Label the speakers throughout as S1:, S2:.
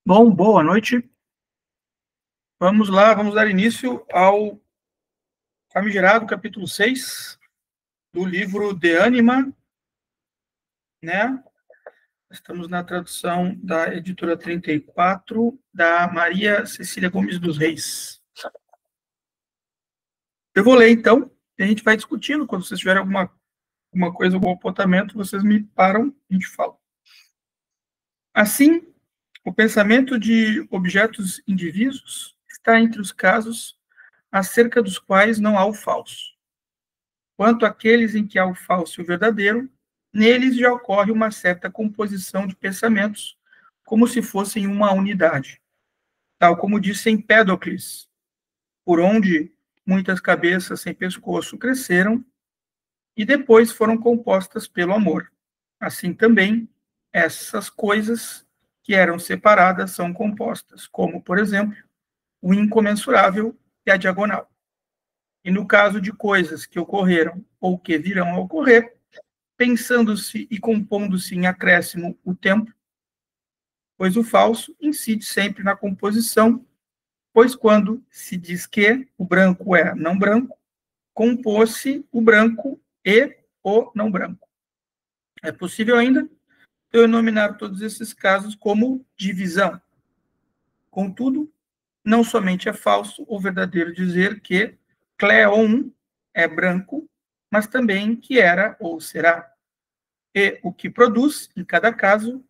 S1: Bom, boa noite. Vamos lá, vamos dar início ao famigerado capítulo 6 do livro De Anima, né? Estamos na tradução da editora 34, da Maria Cecília Gomes dos Reis. Eu vou ler, então, e a gente vai discutindo. Quando vocês tiverem alguma coisa, algum apontamento, vocês me param e a gente fala. Assim, o pensamento de objetos indivíduos está entre os casos acerca dos quais não há o falso. Quanto àqueles em que há o falso e o verdadeiro, neles já ocorre uma certa composição de pensamentos, como se fossem uma unidade. Tal como disse Empédocles, por onde muitas cabeças sem pescoço cresceram e depois foram compostas pelo amor. Assim também, essas coisas que eram separadas são compostas, como, por exemplo, o incomensurável e a diagonal. E no caso de coisas que ocorreram ou que virão a ocorrer, pensando-se e compondo-se em acréscimo o tempo, pois o falso incide sempre na composição, pois quando se diz que o branco é não branco, compôs-se o branco e o não branco. É possível ainda eu denominar todos esses casos como divisão. Contudo, não somente é falso ou verdadeiro dizer que Cleon é branco, mas também que era ou será. E o que produz, em cada caso,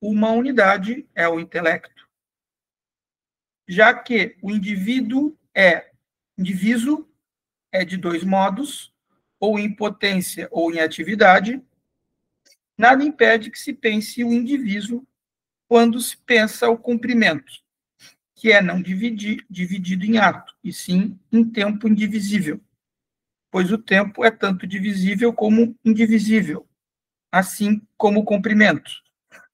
S1: uma unidade é o intelecto. Já que o indivíduo é indiviso, é de dois modos, ou em potência ou em atividade, nada impede que se pense o indivíduo quando se pensa o comprimento, que é não dividido em ato, e sim em tempo indivisível, pois o tempo é tanto divisível como indivisível, assim como o comprimento.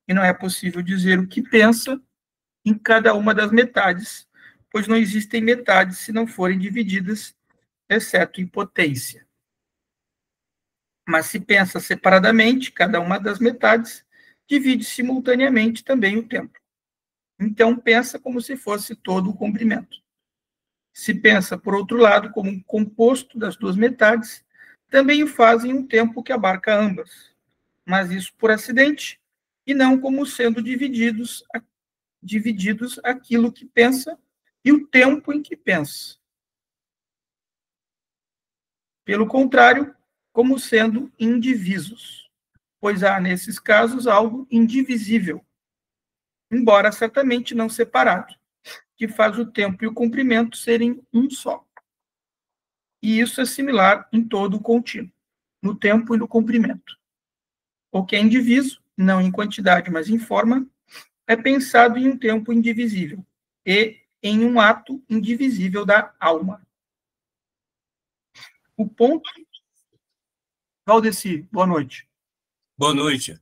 S1: E não é possível dizer o que pensa em cada uma das metades, pois não existem metades se não forem divididas, exceto em potência. Mas se pensa separadamente, cada uma das metades divide simultaneamente também o tempo. Então, pensa como se fosse todo o comprimento. Se pensa, por outro lado, como um composto das duas metades, também o faz em um tempo que abarca ambas, mas isso por acidente, e não como sendo divididos aquilo que pensa e o tempo em que pensa. Pelo contrário, como sendo indivisos, pois há, nesses casos, algo indivisível, embora certamente não separado, que faz o tempo e o comprimento serem um só. E isso é similar em todo o contínuo, no tempo e no comprimento. O que é indiviso, não em quantidade, mas em forma, é pensado em um tempo indivisível e em um ato indivisível da alma. O ponto... Valdeci, boa noite.
S2: Boa noite.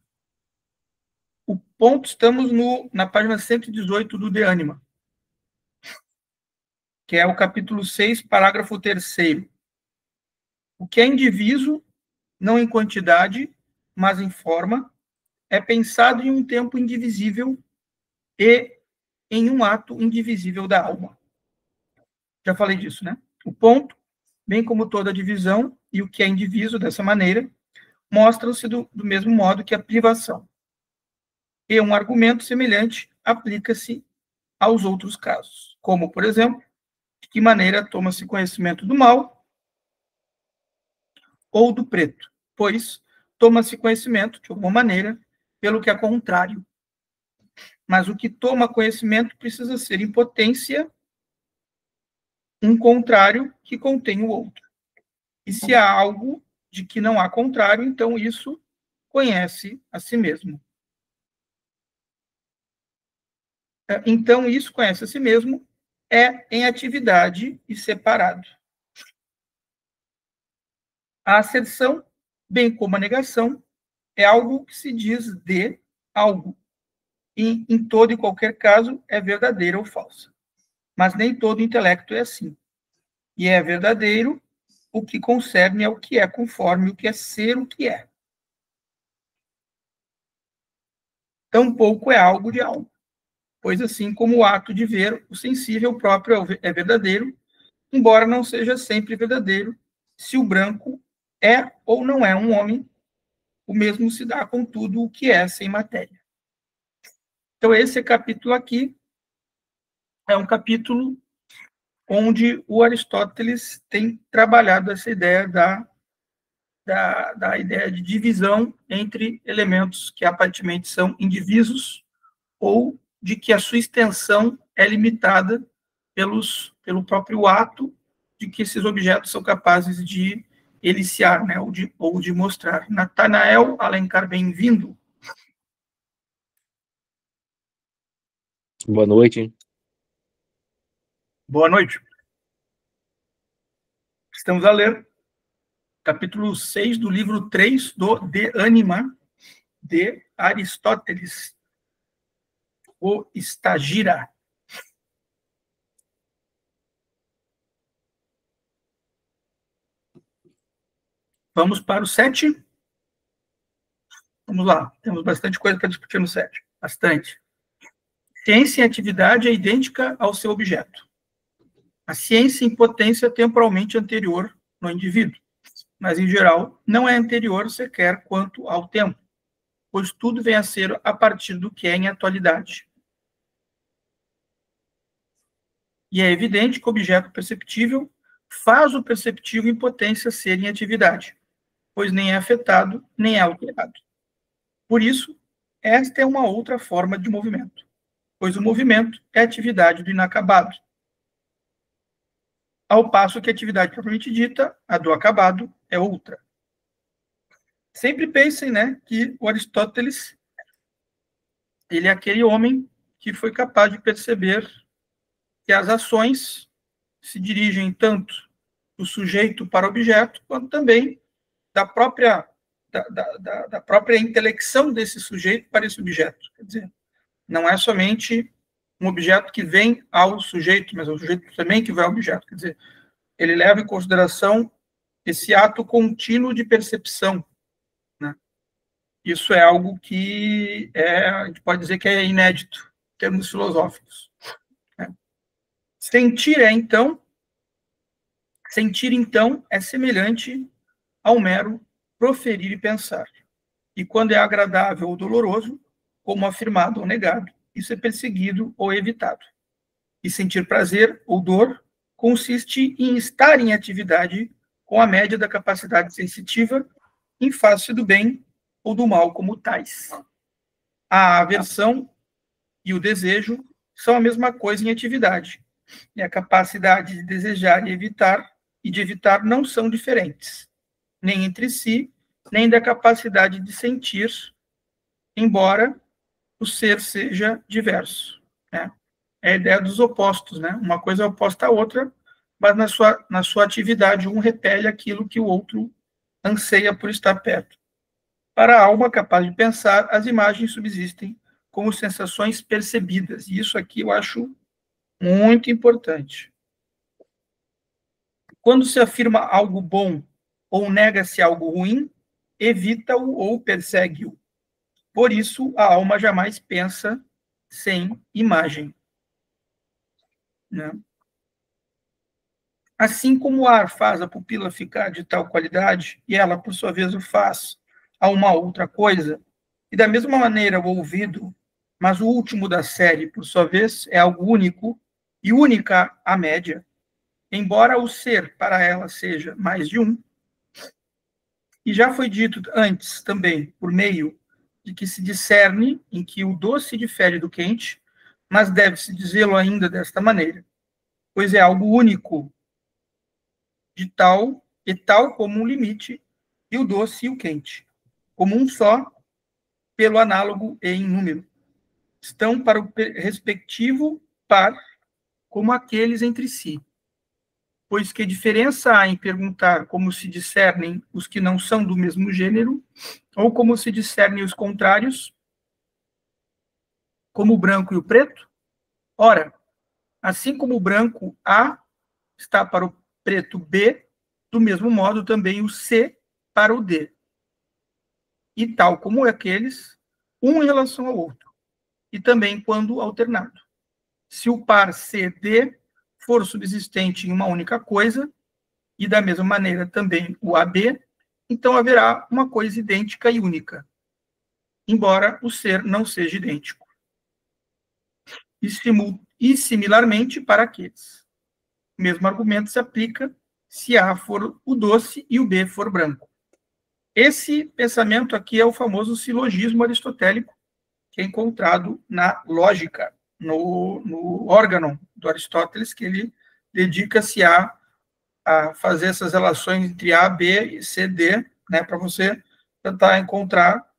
S1: O ponto, estamos na página 118 do De Anima, que é o capítulo 6, parágrafo 3º. O que é indiviso, não em quantidade, mas em forma, é pensado em um tempo indivisível e em um ato indivisível da alma. Já falei disso, né? O ponto, bem como toda a divisão e o que é indiviso dessa maneira, mostram-se do mesmo modo que a privação. E um argumento semelhante aplica-se aos outros casos, como, por exemplo, de que maneira toma-se conhecimento do mal ou do preto, pois toma-se conhecimento, de alguma maneira, pelo que é contrário. Mas o que toma conhecimento precisa ser em potência um contrário que contém o outro. E se há algo de que não há contrário, então isso conhece a si mesmo. Então, isso conhece a si mesmo é em atividade e separado. A asserção, bem como a negação, é algo que se diz de algo. E, em todo e qualquer caso, é verdadeira ou falsa. Mas nem todo intelecto é assim. E é verdadeiro o que concerne ao que é conforme o que é ser o que é. Tampouco é algo de algo, pois assim como o ato de ver o sensível próprio é verdadeiro, embora não seja sempre verdadeiro, se o branco é ou não é um homem, o mesmo se dá com tudo o que é sem matéria. Então, esse capítulo aqui é um capítulo onde o Aristóteles tem trabalhado essa ideia da ideia de divisão entre elementos que aparentemente são indivisos ou de que a sua extensão é limitada pelo próprio ato de que esses objetos são capazes de eliciar, né, ou de mostrar. Natanael Alencar, bem-vindo.
S2: Boa noite.
S1: Boa noite. Estamos a ler capítulo 6 do livro 3 do De Anima, de Aristóteles, o Estagira. Vamos para o 7. Vamos lá, temos bastante coisa para discutir no 7. Bastante. Ciência em atividade é idêntica ao seu objeto. A ciência em potência temporalmente anterior no indivíduo, mas, em geral, não é anterior sequer quanto ao tempo, pois tudo vem a ser a partir do que é em atualidade. E é evidente que o objeto perceptível faz o perceptível em potência ser em atividade, pois nem é afetado, nem é alterado. Por isso, esta é uma outra forma de movimento, pois o movimento é atividade do inacabado, ao passo que a atividade propriamente dita, a do acabado, é outra. Sempre pensem, né, que o Aristóteles, ele é aquele homem que foi capaz de perceber que as ações se dirigem tanto do sujeito para o objeto, quanto também da própria intelecção desse sujeito para esse objeto. Quer dizer, não é somente um objeto que vem ao sujeito, mas é o sujeito também que vai ao objeto. Quer dizer, ele leva em consideração esse ato contínuo de percepção, né? Isso é algo que a gente pode dizer que é inédito, em termos filosóficos, né? Sentir, então, é semelhante ao mero proferir e pensar. E quando é agradável ou doloroso, como afirmado ou negado, isso é perseguido ou evitado. E sentir prazer ou dor consiste em estar em atividade com a média da capacidade sensitiva em face do bem ou do mal como tais. A aversão e o desejo são a mesma coisa em atividade. E a capacidade de desejar e de evitar não são diferentes, nem entre si, nem da capacidade de sentir, embora o ser seja diverso, né? É a ideia dos opostos, né? Uma coisa é oposta à outra, mas na sua atividade, um repele aquilo que o outro anseia por estar perto. Para a alma capaz de pensar, as imagens subsistem como sensações percebidas. E isso aqui eu acho muito importante. Quando se afirma algo bom ou nega-se algo ruim, evita-o ou persegue-o. Por isso, a alma jamais pensa sem imagem, né? Assim como o ar faz a pupila ficar de tal qualidade, e ela, por sua vez, o faz a uma outra coisa, e da mesma maneira o ouvido, mas o último da série, por sua vez, é algo único e única à média, embora o ser para ela seja mais de um. E já foi dito antes também, por meio de que se discerne em que o doce difere do quente, mas deve-se dizê-lo ainda desta maneira, pois é algo único, de tal e tal como um limite, e o doce e o quente, como um só, pelo análogo e em número. Estão para o respectivo par, como aqueles entre si. Pois que diferença há em perguntar como se discernem os que não são do mesmo gênero, ou como se discernem os contrários, como o branco e o preto? Ora, assim como o branco A está para o preto B, do mesmo modo também o C para o D. E tal como aqueles, um em relação ao outro. E também quando alternado. Se o par CD for subsistente em uma única coisa, e da mesma maneira também o AB, então haverá uma coisa idêntica e única, embora o ser não seja idêntico. E similarmente para aqueles. O mesmo argumento se aplica se A for o doce e o B for branco. Esse pensamento aqui é o famoso silogismo aristotélico, que é encontrado na lógica, no órgão do Aristóteles, que ele dedica-se a fazer essas relações entre A, B e C, D, né, para você tentar encontrar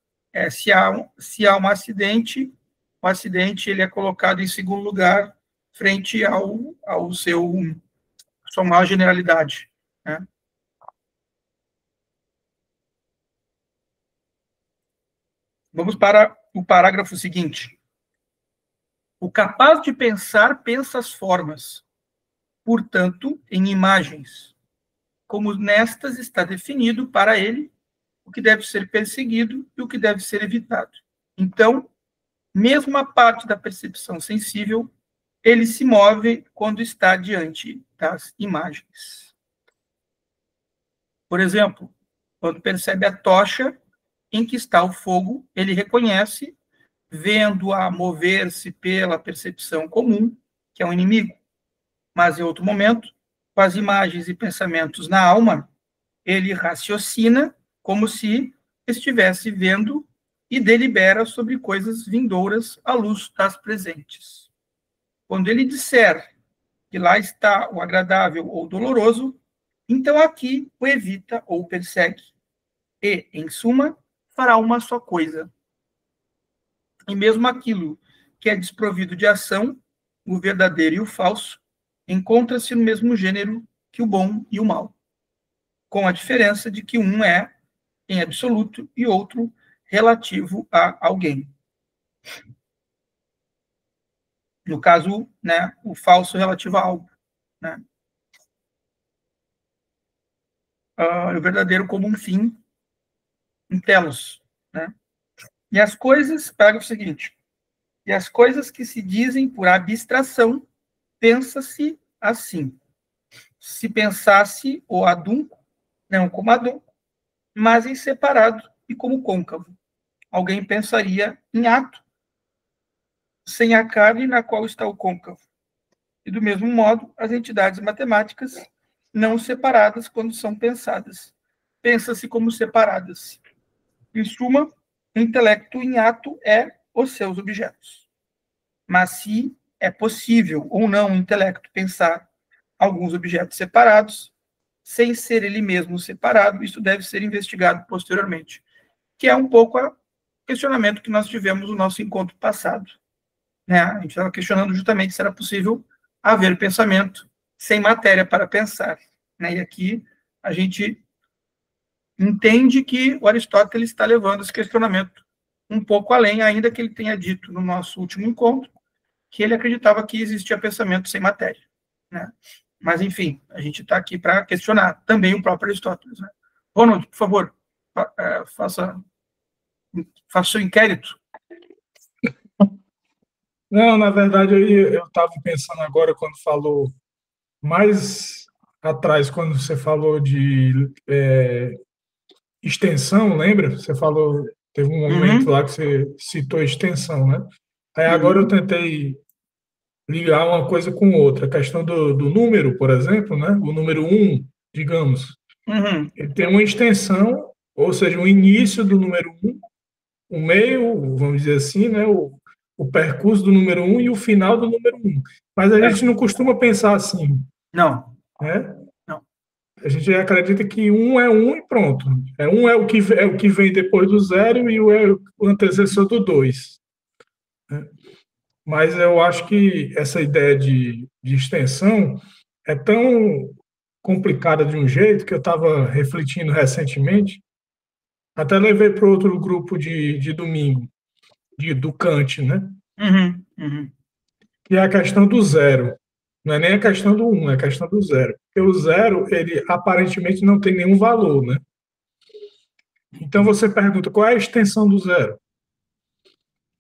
S1: se há um acidente, o acidente ele é colocado em segundo lugar frente ao sua maior generalidade, né? Vamos para o parágrafo seguinte. O capaz de pensar pensa as formas, portanto, em imagens, como nestas está definido para ele o que deve ser perseguido e o que deve ser evitado. Então, mesmo a parte da percepção sensível, ele se move quando está diante das imagens. Por exemplo, quando percebe a tocha em que está o fogo, ele reconhece, vendo-a mover-se pela percepção comum, que é um inimigo. Mas, em outro momento, com as imagens e pensamentos na alma, ele raciocina como se estivesse vendo e delibera sobre coisas vindouras à luz das presentes. Quando ele disser que lá está o agradável ou doloroso, então aqui o evita ou persegue. E, em suma, fará uma só coisa. E mesmo aquilo que é desprovido de ação, o verdadeiro e o falso, encontra-se no mesmo gênero que o bom e o mal, com a diferença de que um é em absoluto e outro relativo a alguém. No caso, né, o falso relativo a algo, né? O verdadeiro como um fim em telos, né? E as coisas, parágrafo seguinte, e as coisas que se dizem por abstração, pensa-se assim. Se pensasse o adunco, não como adunco, mas em separado e como côncavo. Alguém pensaria em ato, sem a carne na qual está o côncavo. E, do mesmo modo, as entidades matemáticas não separadas quando são pensadas. Pensa-se como separadas. Em suma, o intelecto em ato é os seus objetos. Mas se é possível ou não o intelecto pensar alguns objetos separados, sem ser ele mesmo separado, isso deve ser investigado posteriormente, que é um pouco o questionamento que nós tivemos no nosso encontro passado, né? A gente estava questionando justamente se era possível haver pensamento sem matéria para pensar, né? E aqui a gente entende que o Aristóteles está levando esse questionamento um pouco além, ainda que ele tenha dito no nosso último encontro que ele acreditava que existia pensamento sem matéria, né? Mas, enfim, a gente está aqui para questionar também o próprio Aristóteles, né? Ronald, por favor, faça o seu inquérito.
S2: Não, na verdade, eu estava pensando agora, quando falou mais atrás, quando você falou de extensão, lembra? Você falou, teve um momento lá que você citou extensão, né? Aí agora eu tentei ligar uma coisa com outra. A questão do número, por exemplo, né? O número 1, digamos, ele tem uma extensão, ou seja, o início do número 1, o meio, vamos dizer assim, né? O percurso do número 1 e o final do número 1. Mas a gente não costuma pensar assim.
S1: Não.
S2: Né?
S1: Não.
S2: A gente acredita que 1 é 1 e pronto. 1 é o que vem depois do 0 e o é o antecessor do 2. Né? Mas eu acho que essa ideia de extensão é tão complicada de um jeito que eu estava refletindo recentemente, até levei para outro grupo de domingo, do Kant, né? Que é a questão do zero. Não é nem a questão do 1, é a questão do zero. Porque o zero, ele aparentemente não tem nenhum valor, né? Então você pergunta, qual é a extensão do zero?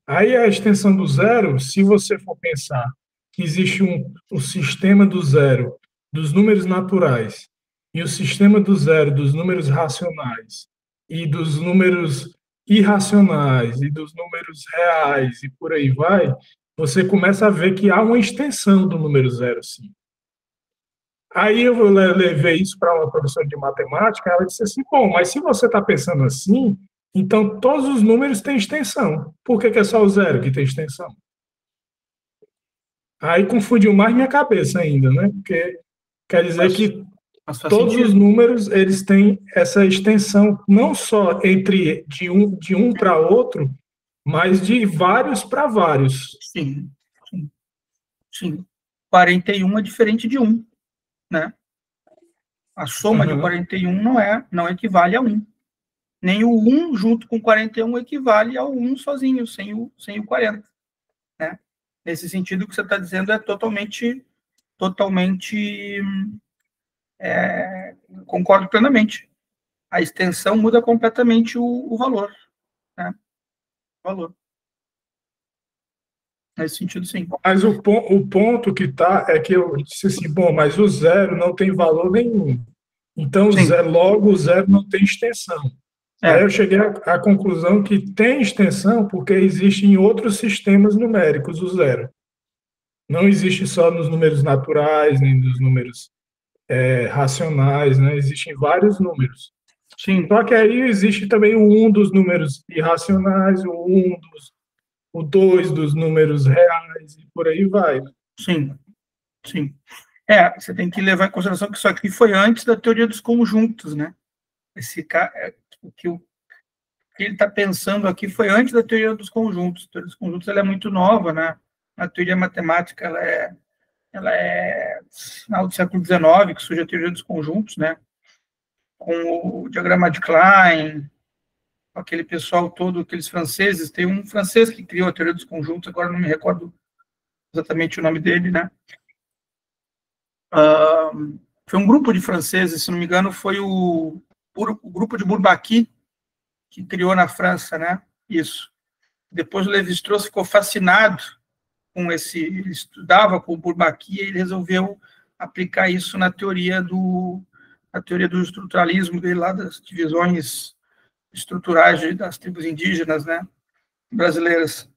S2: Aí a extensão do zero, se você for pensar que existe o sistema do zero dos números naturais e o sistema do zero dos números racionais e dos números irracionais e dos números reais e por aí vai, você começa a ver que há uma extensão do número zero, sim. Aí eu levei isso para uma professora de matemática, ela disse assim, bom, mas se você está pensando assim, então todos os números têm extensão. Por que é só o zero que tem extensão? Aí confundiu mais minha cabeça ainda, né? Porque quer dizer que todos os números eles têm essa extensão, não só entre de um para outro, mas de vários para vários.
S1: Sim, sim, sim. 41 é diferente de 1, né? A soma de 41 não equivale a 1. Nem o 1 junto com 41 equivale ao 1 sozinho, sem o 40. Né? Nesse sentido, o que você está dizendo é totalmente concordo plenamente. A extensão muda completamente o valor. Né? O valor. Nesse sentido, sim.
S2: Mas o ponto que está é que eu disse assim, bom, mas o zero não tem valor nenhum. Então, logo o zero não tem extensão. Aí eu cheguei à conclusão que tem extensão porque existe em outros sistemas numéricos o zero. Não existe só nos números naturais, nem nos números racionais, né? Existem vários números.
S1: Sim.
S2: Só que aí existe também o 1 dos números irracionais, o 2 dos números reais, e por aí vai. Né?
S1: Sim, sim. Você tem que levar em consideração que isso aqui foi antes da teoria dos conjuntos, né? O que ele está pensando aqui foi antes da teoria dos conjuntos. A teoria dos conjuntos ela é muito nova, né? A teoria matemática ela é final do século XIX, que surge a teoria dos conjuntos, né? Com o diagrama de Klein, aquele pessoal todo, aqueles franceses. Tem um francês que criou a teoria dos conjuntos, agora não me recordo exatamente o nome dele, né? Foi um grupo de franceses, se não me engano, foi o grupo de Bourbaki, que criou na França, né? Isso. Depois o Lévi-Strauss ficou fascinado com ele estudava com o Bourbaki e ele resolveu aplicar isso na teoria do estruturalismo dele lá, das divisões estruturais das tribos indígenas, né? Brasileiras.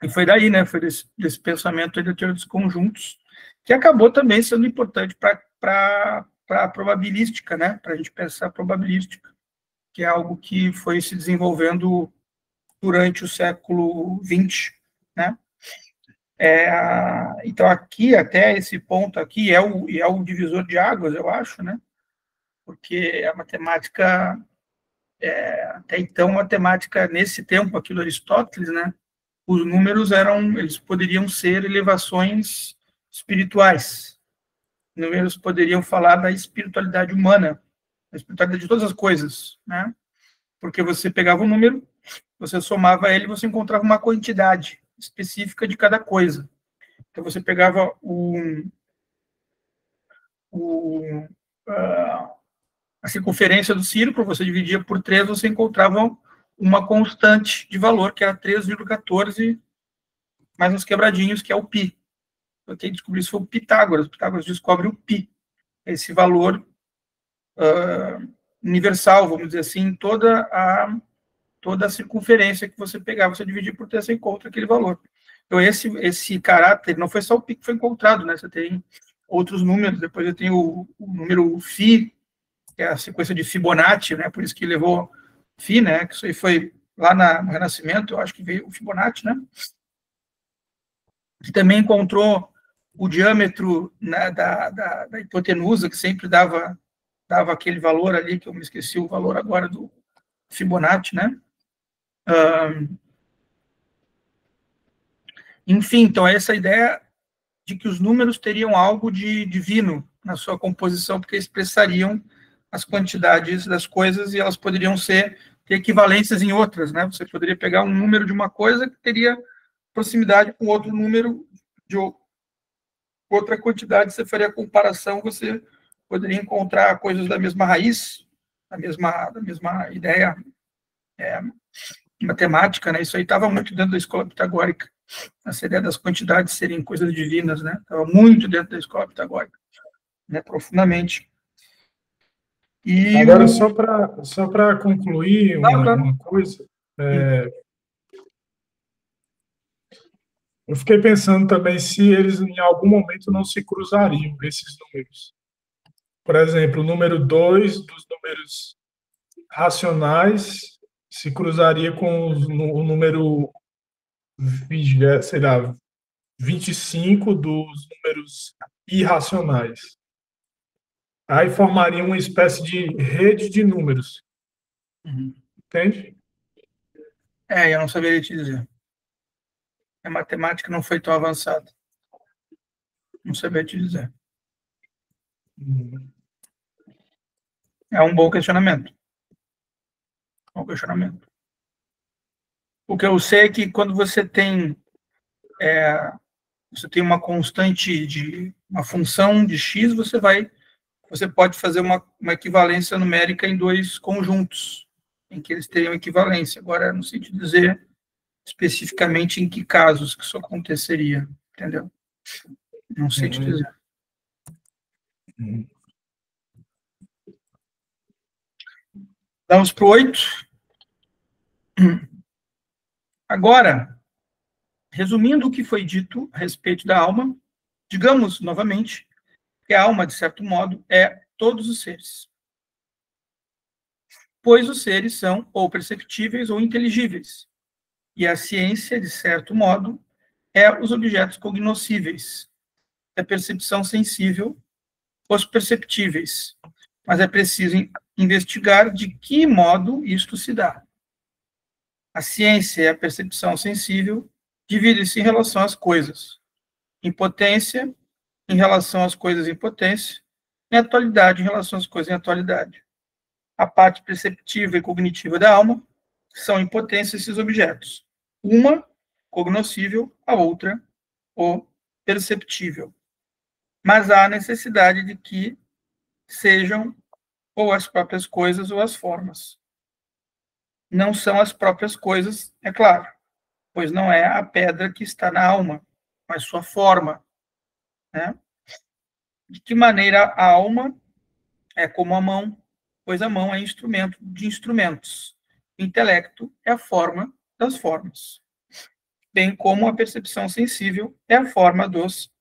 S1: E foi daí, né? Foi desse pensamento aí da teoria dos conjuntos, que acabou também sendo importante para a probabilística, né? Para a gente pensar a probabilística, que é algo que foi se desenvolvendo durante o século XX, né? Então, aqui, até esse ponto aqui, é o divisor de águas, eu acho, né? Porque a matemática, até então, a matemática, nesse tempo aqui do Aristóteles, né? Os números eles poderiam ser elevações espirituais. Números poderiam falar da espiritualidade humana, da espiritualidade de todas as coisas, né? Porque você pegava um número, você somava ele e você encontrava uma quantidade específica de cada coisa. Então, você pegava a circunferência do círculo, você dividia por 3, você encontrava uma constante de valor, que era 3,14, mais uns quebradinhos, que é o π. Quem descobriu isso foi o Pitágoras. O Pitágoras descobre o π, esse valor universal, vamos dizer assim, toda a circunferência que você pegava, você dividia por 3, você encontra aquele valor. Então, esse caráter, não foi só o π que foi encontrado, né? Você tem outros números, depois eu tenho o número φ, que é a sequência de Fibonacci, né? Por isso que levou φ, né? Que isso aí foi lá no Renascimento, eu acho que veio o Fibonacci, né? Que também encontrou o diâmetro, né, da hipotenusa, que sempre dava aquele valor ali, que eu me esqueci o valor agora do Fibonacci, né? Enfim, então, essa ideia de que os números teriam algo de divino na sua composição, porque expressariam as quantidades das coisas e elas poderiam ter equivalências em outras, né? Você poderia pegar um número de uma coisa que teria proximidade com outro número de outra quantidade, você faria a comparação, você poderia encontrar coisas da mesma raiz, da mesma ideia matemática, né? Isso aí estava muito dentro da escola pitagórica. essa ideia das quantidades serem coisas divinas, né? Estava muito dentro da escola pitagórica, né? Profundamente. E
S2: agora, só para concluir uma coisa, eu fiquei pensando também se eles em algum momento não se cruzariam, esses números. Por exemplo, o número 2 dos números racionais se cruzaria com o número, sei lá, 25 dos números irracionais. Aí formaria uma espécie de rede de números. Entende?
S1: Eu não saberia te dizer. A matemática não foi tão avançada. Não saberia te dizer. É um bom questionamento. Bom questionamento. O que eu sei é que quando você tem uma constante de uma função de x, você pode fazer uma equivalência numérica em dois conjuntos, em que eles teriam equivalência. Agora, não sei te dizer especificamente em que casos que isso aconteceria, entendeu? Não sei te dizer. Vamos para o 8. Agora, resumindo o que foi dito a respeito da alma, digamos novamente que a alma, de certo modo, é todos os seres. Pois os seres são ou perceptíveis ou inteligíveis. E a ciência, de certo modo, é os objetos cognoscíveis, é a percepção sensível, os perceptíveis. Mas é preciso investigar de que modo isto se dá. A ciência e a percepção sensível dividem-se em relação às coisas. Em potência, em relação às coisas em potência, em atualidade, em relação às coisas em atualidade. A parte perceptiva e cognitiva da alma são em potência esses objetos. Uma, cognoscível, a outra, o perceptível. Mas há necessidade de que sejam ou as próprias coisas ou as formas. Não são as próprias coisas, é claro, pois não é a pedra que está na alma, mas sua forma, né? De que maneira a alma é como a mão, pois a mão é instrumento de instrumentos. O intelecto é a forma das formas, bem como a percepção sensível é a forma dos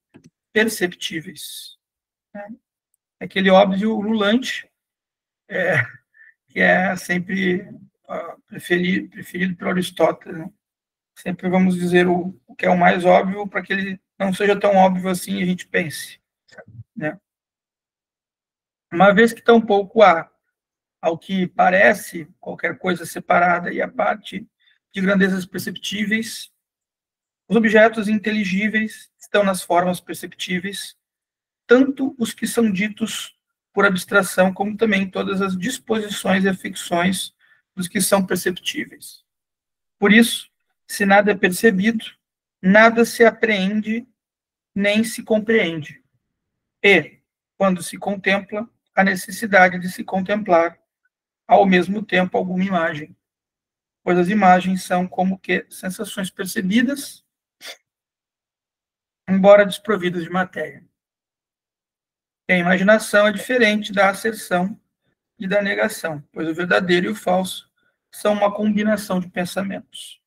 S1: perceptíveis. Aquele óbvio ululante, que é sempre preferido por Aristóteles, né? Sempre vamos dizer o que é o mais óbvio para que ele não seja tão óbvio assim e a gente pense, né? Uma vez que tampouco há, ao que parece, qualquer coisa separada e a parte de grandezas perceptíveis, os objetos inteligíveis estão nas formas perceptíveis, tanto os que são ditos por abstração, como também todas as disposições e afecções dos que são perceptíveis. Por isso, se nada é percebido, nada se apreende, nem se compreende. E, quando se contempla, a necessidade de se contemplar, ao mesmo tempo, alguma imagem. Pois as imagens são como que sensações percebidas, embora desprovidas de matéria. E a imaginação é diferente da asserção e da negação, pois o verdadeiro e o falso são uma combinação de pensamentos.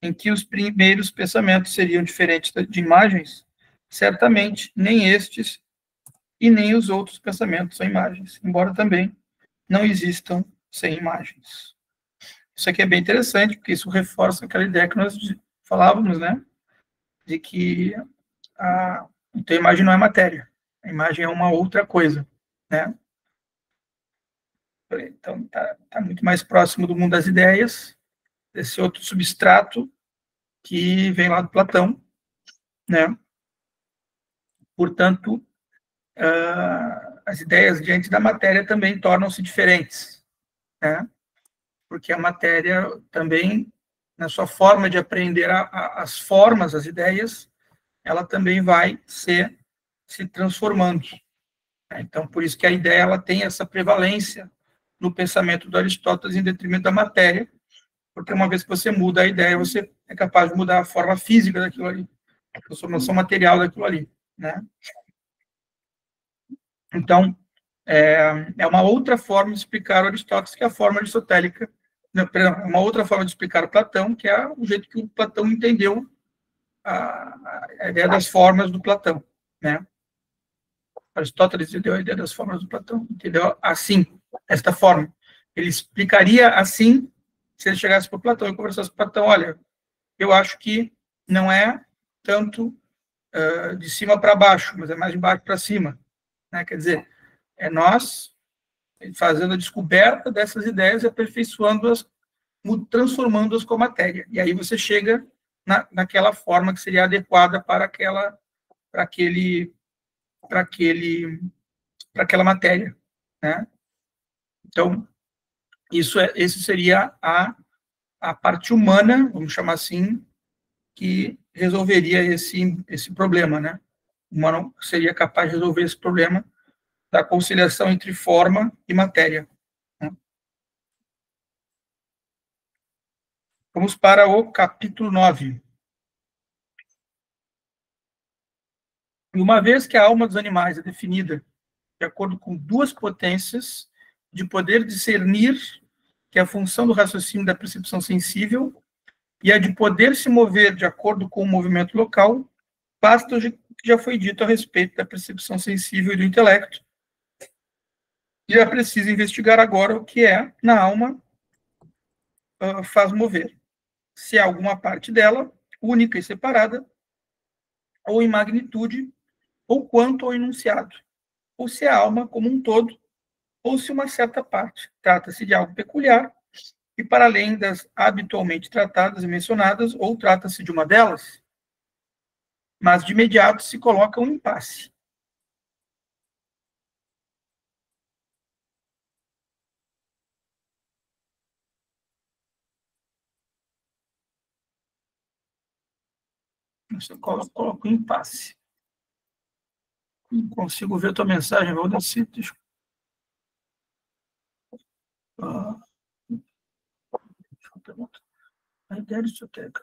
S1: Em que os primeiros pensamentos seriam diferentes de imagens, certamente nem estes e nem os outros pensamentos são imagens, embora também não existam sem imagens. Isso aqui é bem interessante, porque isso reforça aquela ideia que nós falávamos, né? De que então, a imagem não é matéria, a imagem é uma outra coisa, né? Então, tá muito mais próximo do mundo das ideias, desse outro substrato que vem lá do Platão, né? Portanto, as ideias diante da matéria também tornam-se diferentes, né? Porque a matéria também, na sua forma de aprender as formas, as ideias, ela também vai se transformando. Então, por isso que a ideia ela tem essa prevalência no pensamento do Aristóteles em detrimento da matéria, porque uma vez que você muda a ideia, você é capaz de mudar a forma física daquilo ali, a transformação material daquilo ali, né? Então, é uma outra forma de explicar o Aristóteles, que é a forma aristotélica, né? Uma outra forma de explicar o Platão, que é o jeito que o Platão entendeu a ideia das formas do Platão, né? Aristóteles entendeu a ideia das formas do Platão, entendeu? Assim, esta forma. Ele explicaria assim, se ele chegasse para o Platão e conversasse com o Platão, olha, eu acho que não é tanto de cima para baixo, mas é mais de baixo para cima, né? Quer dizer, é nós fazendo a descoberta dessas ideias e aperfeiçoando-as, transformando-as com a matéria. E aí você chega naquela forma que seria adequada para aquela matéria, né? Então, esse seria a parte humana, vamos chamar assim, que resolveria esse problema, né? O humano seria capaz de resolver esse problema da conciliação entre forma e matéria, né? Vamos para o capítulo 9. E uma vez que a alma dos animais é definida de acordo com duas potências de poder discernir, que é a função do raciocínio da percepção sensível, e a de poder se mover de acordo com o movimento local, basta o que já foi dito a respeito da percepção sensível e do intelecto. E é preciso investigar agora o que é, na alma, faz mover. Se há alguma parte dela, única e separada, ou em magnitude, ou quanto ao enunciado, ou se é a alma como um todo, ou se uma certa parte. Trata-se de algo peculiar, e para além das habitualmente tratadas e mencionadas, ou trata-se de uma delas, mas de imediato se coloca um impasse. Você coloca um impasse. Não consigo ver a tua mensagem, Valdeci. A ideia aristotélica.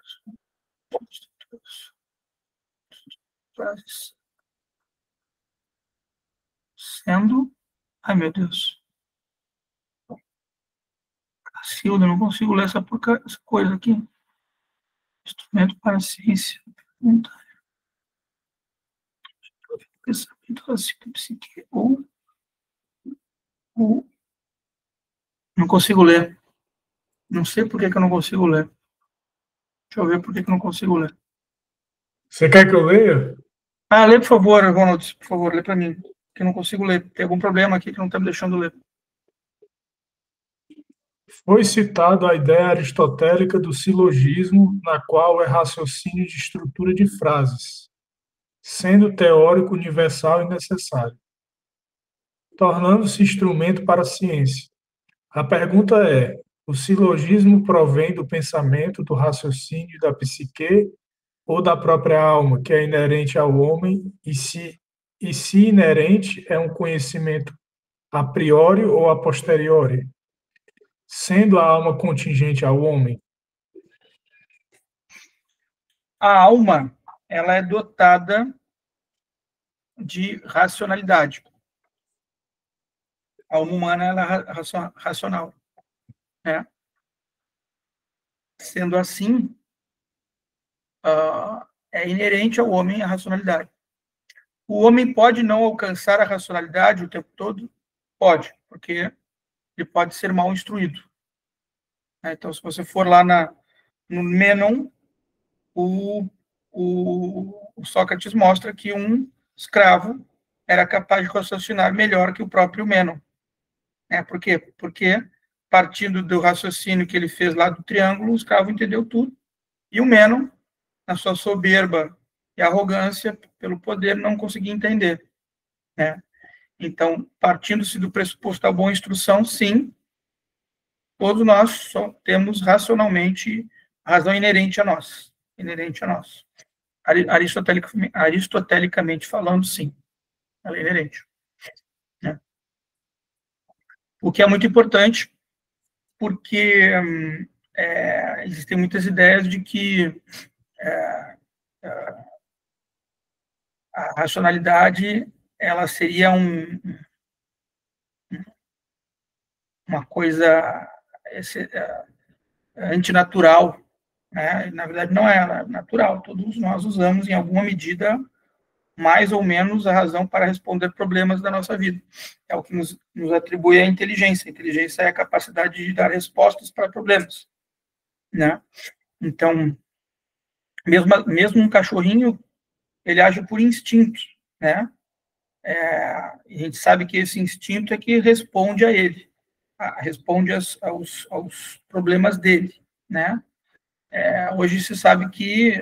S1: Sendo. Ai, meu Deus. Cacilda, não consigo ler essa coisa aqui. Instrumento para a ciência. Pergunta. Pensamento da psique. Não consigo ler. Não sei por que eu não consigo ler. Deixa eu ver por que eu não consigo ler.
S2: Você quer que eu leia?
S1: Lê, por favor, Ronald. Por favor, lê para mim. Que eu não consigo ler. Tem algum problema aqui que não está me deixando ler.
S2: Foi citada a ideia aristotélica do silogismo, na qual é raciocínio de estrutura de frases, sendo teórico universal e necessário, tornando-se instrumento para a ciência. A pergunta é: o silogismo provém do pensamento, do raciocínio e da psique ou da própria alma, que é inerente ao homem, e se inerente é um conhecimento a priori ou a posteriori, sendo a alma contingente ao homem?
S1: A alma, ela é dotada de racionalidade. A alma humana, ela é racional, né? Sendo assim, é inerente ao homem a racionalidade. O homem pode não alcançar a racionalidade o tempo todo? Pode, porque ele pode ser mal instruído. Então, se você for lá no Mênon, o Sócrates mostra que um escravo era capaz de raciocinar melhor que o próprio Mênon. Por quê? Porque, partindo do raciocínio que ele fez lá do triângulo, o escravo entendeu tudo. E o Mênon, na sua soberba e arrogância pelo poder, não conseguia entender, né? Então, partindo-se do pressuposto da boa instrução, sim, todos nós só temos racionalmente razão inerente a nós. Aristotelicamente falando, sim, ela é inerente, né? O que é muito importante, porque existem muitas ideias de que a racionalidade ela seria uma coisa antinatural, né? Na verdade, não é natural. Todos nós usamos, em alguma medida, mais ou menos, a razão para responder problemas da nossa vida. É o que nos atribui a inteligência. A inteligência é a capacidade de dar respostas para problemas, né? Então, mesmo um cachorrinho, ele age por instinto, né? A gente sabe que esse instinto é que responde a ele, responde aos problemas dele, né? Hoje se sabe que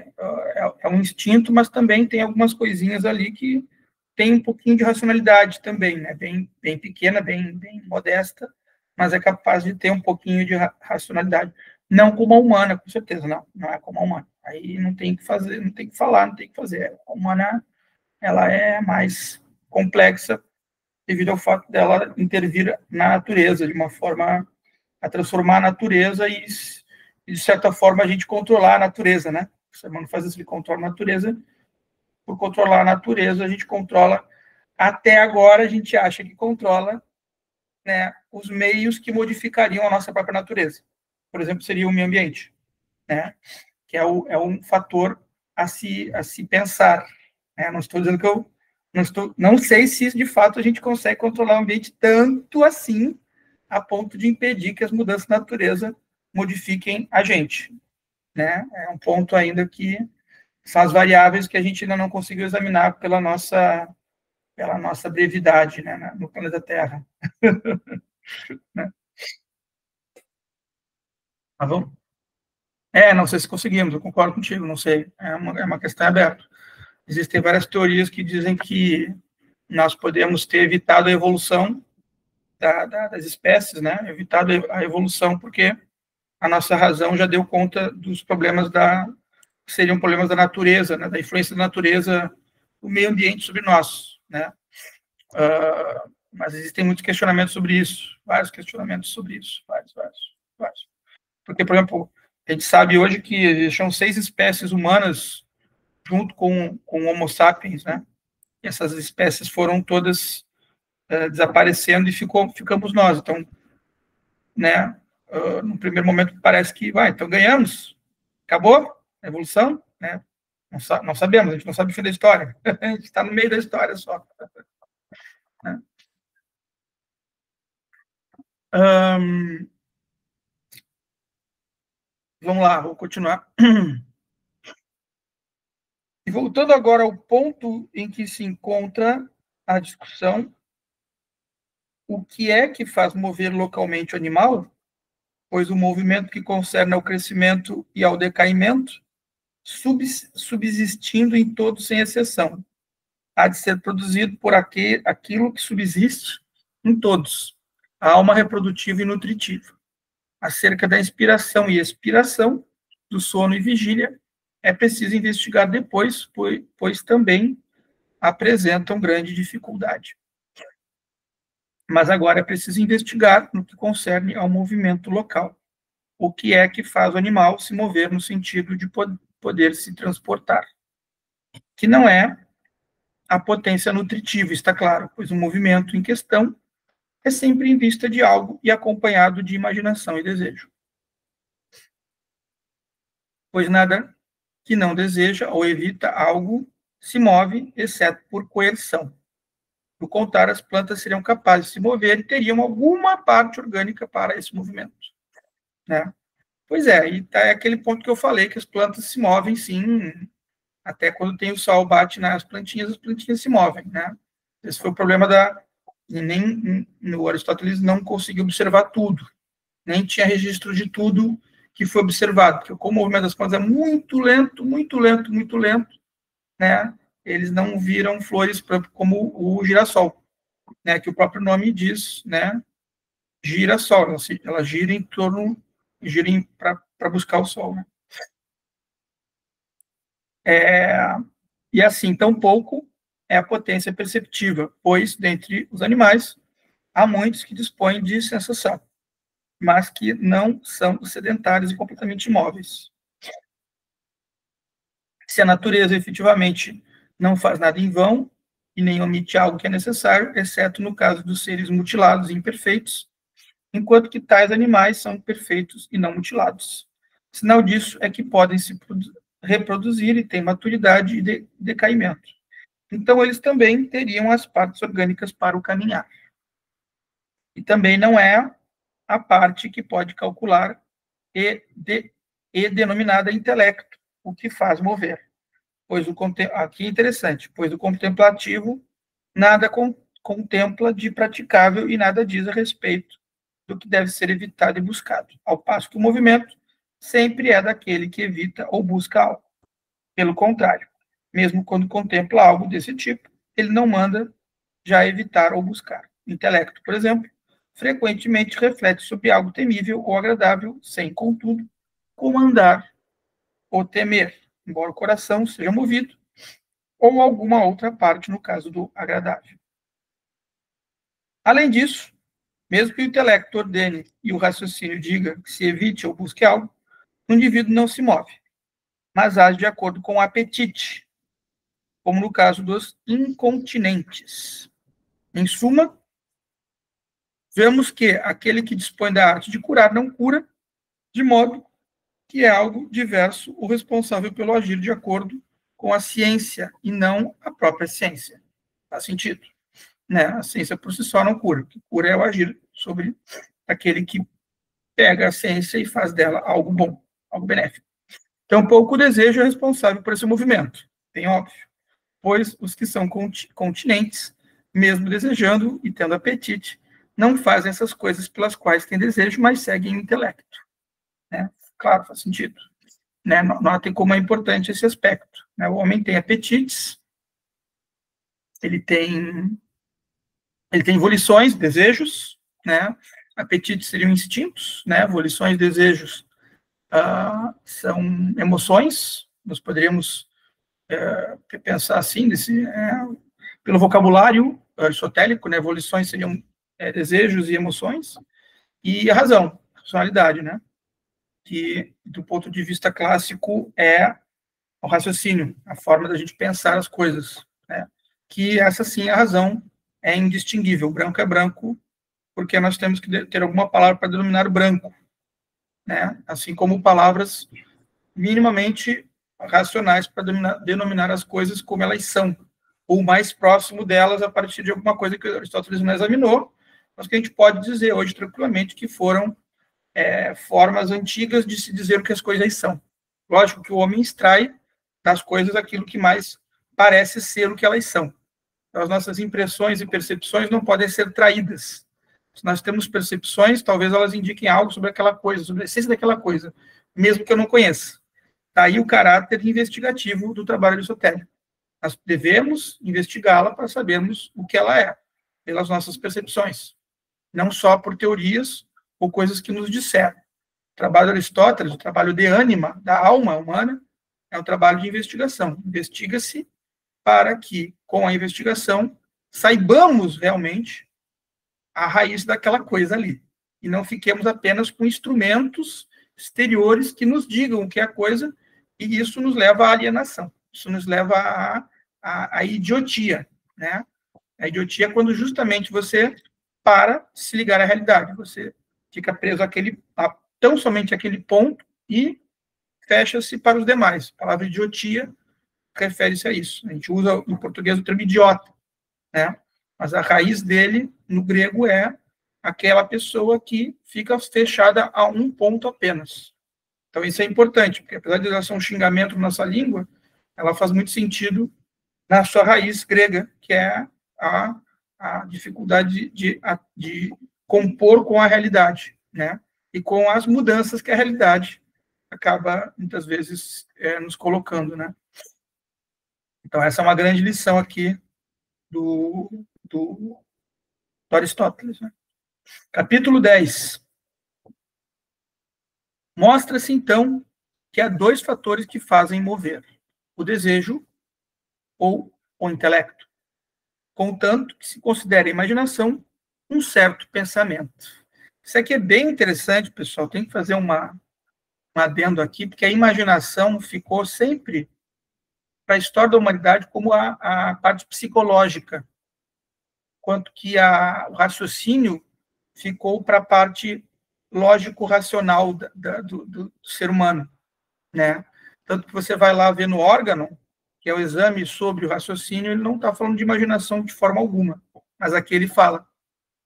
S1: é um instinto, mas também tem algumas coisinhas ali que tem um pouquinho de racionalidade também, né? Bem pequena, bem modesta, mas é capaz de ter um pouquinho de racionalidade. Não como a humana, com certeza, não é como a humana. Aí não tem que fazer, não tem que falar, não tem que fazer. A humana, ela é mais complexa devido ao fato dela intervir na natureza de uma forma a transformar a natureza e de certa forma a gente controlar a natureza, né? O ser humano faz isso, ele controla a natureza. Por controlar a natureza, a gente controla, até agora a gente acha que controla, né, os meios que modificariam a nossa própria natureza. Por exemplo, seria o meio ambiente, né? Que é um fator a se pensar, né? Não estou dizendo que eu não sei se de fato a gente consegue controlar o ambiente tanto assim a ponto de impedir que as mudanças na natureza modifiquem a gente, né? É um ponto ainda que são as variáveis que a gente ainda não conseguiu examinar pela nossa brevidade, né, no planeta Terra. Né? Mas vamos. Não sei se conseguimos, eu concordo contigo, não sei. É uma questão aberta. Existem várias teorias que dizem que nós podemos ter evitado a evolução das espécies, né? Evitado a evolução porque a nossa razão já deu conta dos problemas que seriam problemas da natureza, né? Da influência da natureza, do meio ambiente sobre nós, né? Mas existem muitos questionamentos sobre isso, vários questionamentos sobre isso, vários. Porque, por exemplo, a gente sabe hoje que existem 6 espécies humanas junto com o Homo sapiens, né? E essas espécies foram todas desaparecendo e ficamos nós. Então, né? No primeiro momento parece que então ganhamos, acabou a evolução, né? Não sabemos, a gente não sabe o fim da história, a gente está no meio da história só. Né? Vamos lá, vou continuar. E voltando agora ao ponto em que se encontra a discussão, o que é que faz mover localmente o animal? Pois o movimento que concerne ao crescimento e ao decaimento, subsistindo em todos sem exceção, há de ser produzido por aquilo que subsiste em todos, a alma reprodutiva e nutritiva. Acerca da inspiração e expiração, do sono e vigília, é preciso investigar depois, pois também apresentam grande dificuldade. Mas agora é preciso investigar no que concerne ao movimento local. O que é que faz o animal se mover no sentido de poder se transportar? Que não é a potência nutritiva, está claro, pois o movimento em questão é sempre em vista de algo e acompanhado de imaginação e desejo. Pois nada que não deseja ou evita algo se move, exceto por coerção. Do contrário, as plantas seriam capazes de se mover e teriam alguma parte orgânica para esse movimento. Né? Pois é, e tá aquele ponto que eu falei, que as plantas se movem, sim, até quando tem o sol, bate nas plantinhas, as plantinhas se movem. Né? Esse foi o problema nem no Aristóteles não conseguiu observar tudo, nem tinha registro de tudo que foi observado, porque como o movimento das plantas é muito lento, né? Eles não viram flores como o girassol, né? Que o próprio nome diz, né? Girassol, ela gira em torno, para buscar o sol, né? E assim, tampouco é a potência perceptível, pois, dentre os animais, há muitos que dispõem de sensação. mas que não são sedentários e completamente imóveis. Se a natureza efetivamente não faz nada em vão e nem omite algo que é necessário, exceto no caso dos seres mutilados e imperfeitos, enquanto que tais animais são perfeitos e não mutilados. Sinal disso é que podem se reproduzir e têm maturidade e decaimento. Então, eles também teriam as partes orgânicas para o caminhar. E também não é a parte que pode calcular e denominada intelecto, o que faz mover. Pois aqui é interessante, pois o contemplativo nada contempla de praticável e nada diz a respeito do que deve ser evitado e buscado, ao passo que o movimento sempre é daquele que evita ou busca algo. Pelo contrário, mesmo quando contempla algo desse tipo, ele não manda já evitar ou buscar. O intelecto, por exemplo, frequentemente reflete sobre algo temível ou agradável, sem, contudo, comandar ou temer, embora o coração seja movido, ou alguma outra parte, no caso do agradável. Além disso, mesmo que o intelecto ordene e o raciocínio diga que se evite ou busque algo, o indivíduo não se move, mas age de acordo com o apetite, como no caso dos incontinentes. Em suma, vemos que aquele que dispõe da arte de curar não cura, de modo que é algo diverso o responsável pelo agir de acordo com a ciência e não a própria ciência. Faz sentido? Né? A ciência por si só não cura. O que cura é o agir sobre aquele que pega a ciência e faz dela algo bom, algo benéfico. Então, pouco o desejo é responsável por esse movimento, bem óbvio, pois os que são continentes, mesmo desejando e tendo apetite, não fazem essas coisas pelas quais têm desejo, mas seguem o intelecto. Né? Claro, faz sentido. Né? Notem como é importante esse aspecto. Né? O homem tem apetites, ele tem volições, desejos, né? Apetites seriam instintos, né? Volições, desejos são emoções. Nós poderíamos pensar assim, pelo vocabulário aristotélico, né? Volições seriam desejos e emoções, e a razão, a racionalidade, né? Que, do ponto de vista clássico, é o raciocínio, a forma da gente pensar as coisas, né? Que essa sim, a razão é indistinguível. Branco é branco, porque nós temos que ter alguma palavra para denominar o branco, né? Assim como palavras minimamente racionais para denominar as coisas como elas são, ou mais próximo delas a partir de alguma coisa que Aristóteles não examinou, mas que a gente pode dizer hoje tranquilamente que foram formas antigas de se dizer o que as coisas são. Lógico que o homem extrai das coisas aquilo que mais parece ser o que elas são. Então, as nossas impressões e percepções não podem ser traídas. Se nós temos percepções, talvez elas indiquem algo sobre aquela coisa, sobre a essência daquela coisa, mesmo que eu não conheça. Está aí o caráter investigativo do trabalho aristotélico. Nós devemos investigá-la para sabermos o que ela é, pelas nossas percepções, não só por teorias ou coisas que nos disseram. O trabalho de Aristóteles, o trabalho de ânima, da alma humana, é um trabalho de investigação. Investiga-se para que, com a investigação, saibamos realmente a raiz daquela coisa ali. E não fiquemos apenas com instrumentos exteriores que nos digam o que é a coisa, e isso nos leva à alienação. Isso nos leva à idiotia, né? A idiotia é quando justamente você para de se ligar à realidade. Você fica preso tão somente àquele ponto e fecha-se para os demais. A palavra idiotia refere-se a isso. A gente usa em português o termo idiota, né? Mas a raiz dele, no grego, é aquela pessoa que fica fechada a um ponto apenas. Então, isso é importante, porque apesar de ela ser um xingamento na nossa língua, ela faz muito sentido na sua raiz grega, que é a dificuldade de compor com a realidade, né? E com as mudanças que a realidade acaba, muitas vezes, nos colocando, né? Então, essa é uma grande lição aqui do Aristóteles. Né? Capítulo 10. Mostra-se, então, que há dois fatores que fazem mover: o desejo ou o intelecto, contanto que se considere a imaginação um certo pensamento. Isso aqui é bem interessante, pessoal. Tem que fazer um adendo aqui, porque a imaginação ficou sempre para a história da humanidade como a parte psicológica, quanto que o raciocínio ficou para a parte lógico-racional do ser humano, né? Tanto que você vai lá ver no órgão, que é o exame sobre o raciocínio, ele não está falando de imaginação de forma alguma, mas aqui ele fala.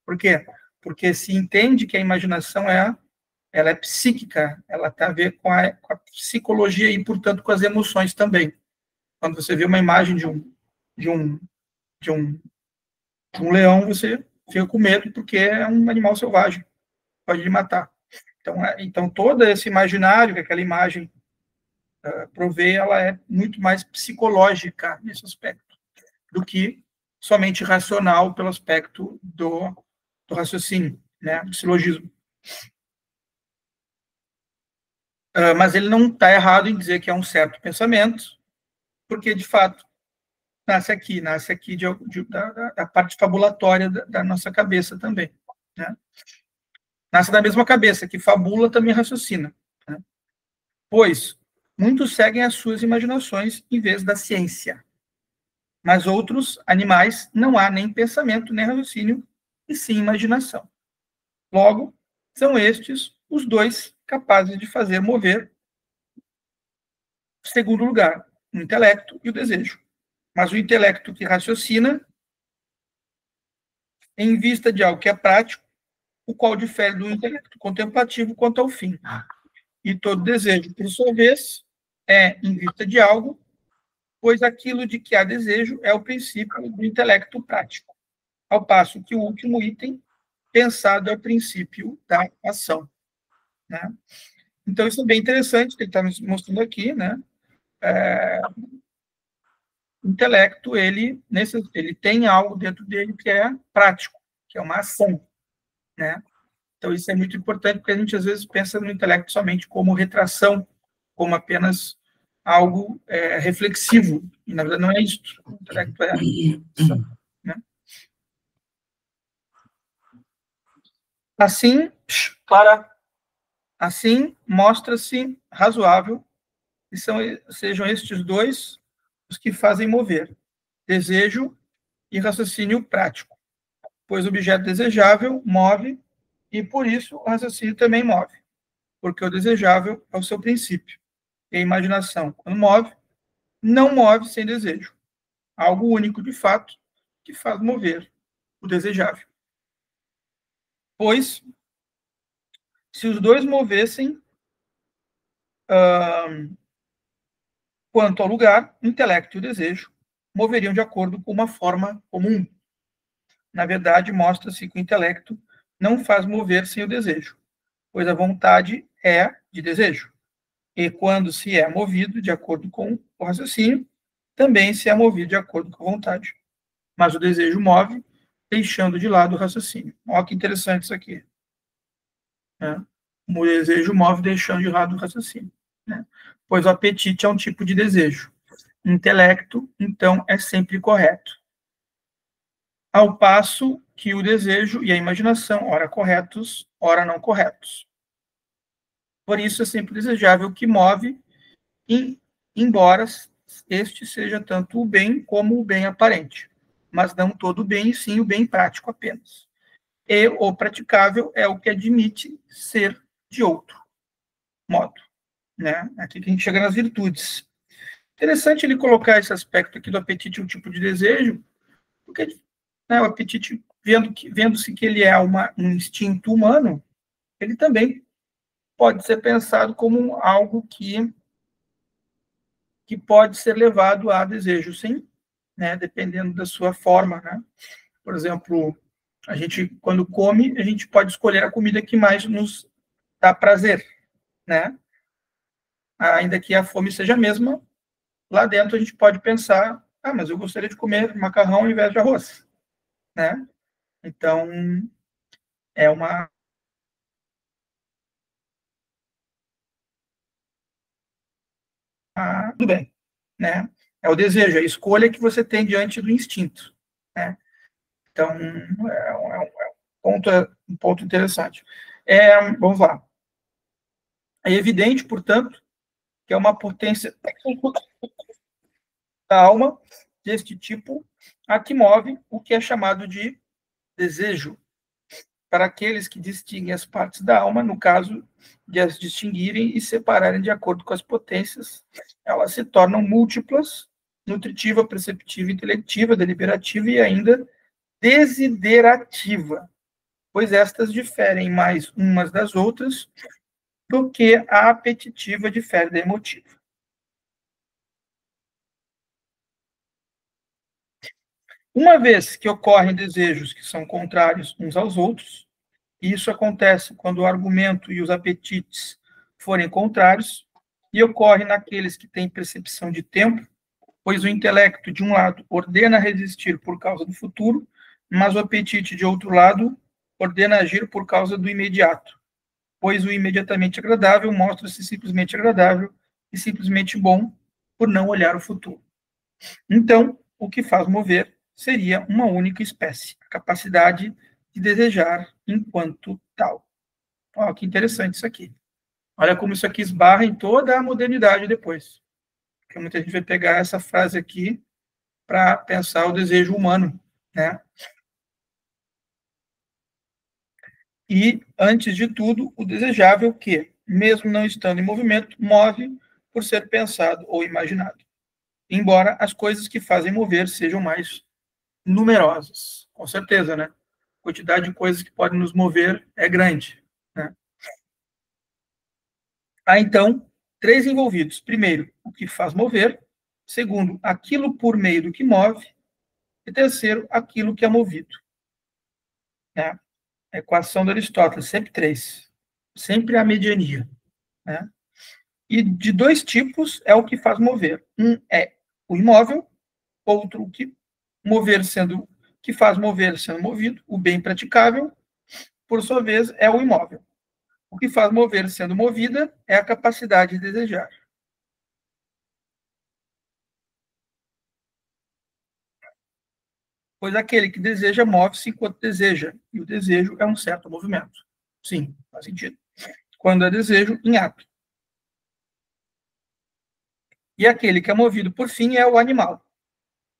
S1: Por quê? Porque se entende que a imaginação ela é psíquica, ela tem a ver com a psicologia e, portanto, com as emoções também. Quando você vê uma imagem de um leão, você fica com medo porque é um animal selvagem, pode lhe matar. Então todo esse imaginário que aquela imagem provê, ela é muito mais psicológica nesse aspecto do que somente racional pelo aspecto do raciocínio, né, do silogismo. Mas ele não está errado em dizer que é um certo pensamento, porque, de fato, nasce aqui da parte fabulatória da nossa cabeça também. Né? Nasce da mesma cabeça, que fabula também raciocina. Né? Pois, muitos seguem as suas imaginações em vez da ciência. Mas outros animais não há nem pensamento, nem raciocínio, e sim imaginação. Logo, são estes os dois capazes de fazer mover, segundo lugar, o intelecto e o desejo. Mas o intelecto que raciocina, em vista de algo que é prático, o qual difere do intelecto contemplativo quanto ao fim. E todo desejo, por sua vez, é em vista de algo, pois aquilo de que há desejo é o princípio do intelecto prático, ao passo que o último item pensado é o princípio da ação. Né? Então, isso é bem interessante, que ele está nos mostrando aqui, né? O intelecto, ele tem algo dentro dele que é prático, que é uma ação, né? Então, isso é muito importante, porque a gente, às vezes, pensa no intelecto somente como retração, como apenas algo reflexivo, e, na verdade, não é isso. O intelecto é ação, né? Assim, mostra-se razoável que sejam estes dois os que fazem mover, desejo e raciocínio prático, pois o objeto desejável move e, por isso, o raciocínio também move, porque o desejável é o seu princípio. E a imaginação, quando move, não move sem desejo. Algo único, de fato, que faz mover o desejável. Pois, se os dois movessem quanto ao lugar, o intelecto e o desejo moveriam de acordo com uma forma comum. Na verdade, mostra-se que o intelecto não faz mover sem o desejo, pois a vontade é de desejo. E quando se é movido de acordo com o raciocínio, também se é movido de acordo com a vontade. Mas o desejo move, deixando de lado o raciocínio. Olha que interessante isso aqui. Né? O desejo move, deixando de lado o raciocínio. Né? Pois o apetite é um tipo de desejo. O intelecto, então, é sempre correto. Ao passo que o desejo e a imaginação, ora corretos, ora não corretos. Por isso é sempre desejável que move, embora este seja tanto o bem como o bem aparente, mas não todo o bem, e sim o bem prático apenas. E o praticável é o que admite ser de outro modo. Né? Aqui que a gente chega nas virtudes. Interessante ele colocar esse aspecto aqui do apetite, um tipo de desejo, porque o apetite, vendo-se que ele é um instinto humano, ele também pode ser pensado como algo que pode ser levado a desejo, sim, né, dependendo da sua forma. Né? Por exemplo, a gente, quando come, a gente pode escolher a comida que mais nos dá prazer. Né? Ainda que a fome seja a mesma, lá dentro a gente pode pensar, mas eu gostaria de comer macarrão ao invés de arroz. Né? Então, é uma... tudo bem. Né? É o desejo, é a escolha que você tem diante do instinto. Né? Então, Um ponto interessante. Vamos lá. É evidente, portanto, que é uma potência da alma deste tipo a que move o que é chamado de desejo. Para aqueles que distinguem as partes da alma, no caso de as distinguirem e separarem de acordo com as potências, elas se tornam múltiplas, nutritiva, perceptiva, intelectiva, deliberativa e ainda desiderativa, pois estas diferem mais umas das outras do que a apetitiva difere da emotiva. Uma vez que ocorrem desejos que são contrários uns aos outros, e isso acontece quando o argumento e os apetites forem contrários, e ocorre naqueles que têm percepção de tempo, pois o intelecto, de um lado, ordena resistir por causa do futuro, mas o apetite, de outro lado, ordena agir por causa do imediato, pois o imediatamente agradável mostra-se simplesmente agradável e simplesmente bom por não olhar o futuro. Então, o que faz mover seria uma única espécie, a capacidade de desejar enquanto tal. Olha que interessante isso aqui. Olha como isso aqui esbarra em toda a modernidade depois. Porque muita gente vai pegar essa frase aqui para pensar o desejo humano, né? E, antes de tudo, o desejável que, mesmo não estando em movimento, move por ser pensado ou imaginado. Embora as coisas que fazem mover sejam mais numerosas. Com certeza, né? A quantidade de coisas que podem nos mover é grande, né? Há, então, 3 envolvidos. Primeiro, o que faz mover. Segundo, aquilo por meio do que move. E terceiro, aquilo que é movido. Né? A equação de Aristóteles, sempre 3. Sempre a mediania. Né? E de 2 tipos é o que faz mover. Um é o imóvel, outro o que faz mover sendo movido, o bem praticável, por sua vez, é o imóvel. O que faz mover sendo movida é a capacidade de desejar. Pois aquele que deseja move-se enquanto deseja, e o desejo é um certo movimento. Sim, faz sentido. Quando é desejo, em ato. E aquele que é movido, por fim, é o animal.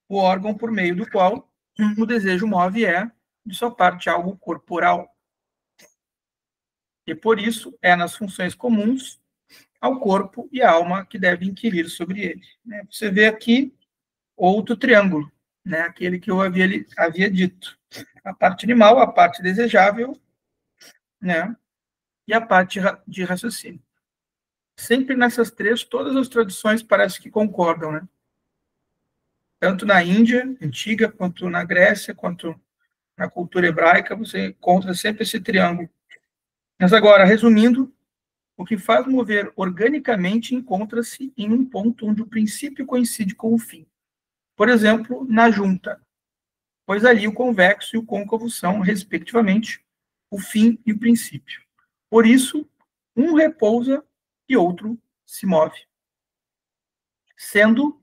S1: O órgão por meio do qual o desejo move é, de sua parte, algo corporal. E por isso é nas funções comuns ao corpo e à alma que deve inquirir sobre ele. Você vê aqui outro triângulo, né? Aquele que eu havia dito. A parte animal, a parte desejável, né? E a parte de raciocínio. Sempre nessas 3, todas as tradições parecem que concordam, né? Tanto na Índia antiga, quanto na Grécia, quanto na cultura hebraica, você encontra sempre esse triângulo. Mas agora, resumindo, o que faz mover organicamente encontra-se em um ponto onde o princípio coincide com o fim. Por exemplo, na junta, pois ali o convexo e o côncavo são, respectivamente, o fim e o princípio. Por isso, um repousa e outro se move, sendo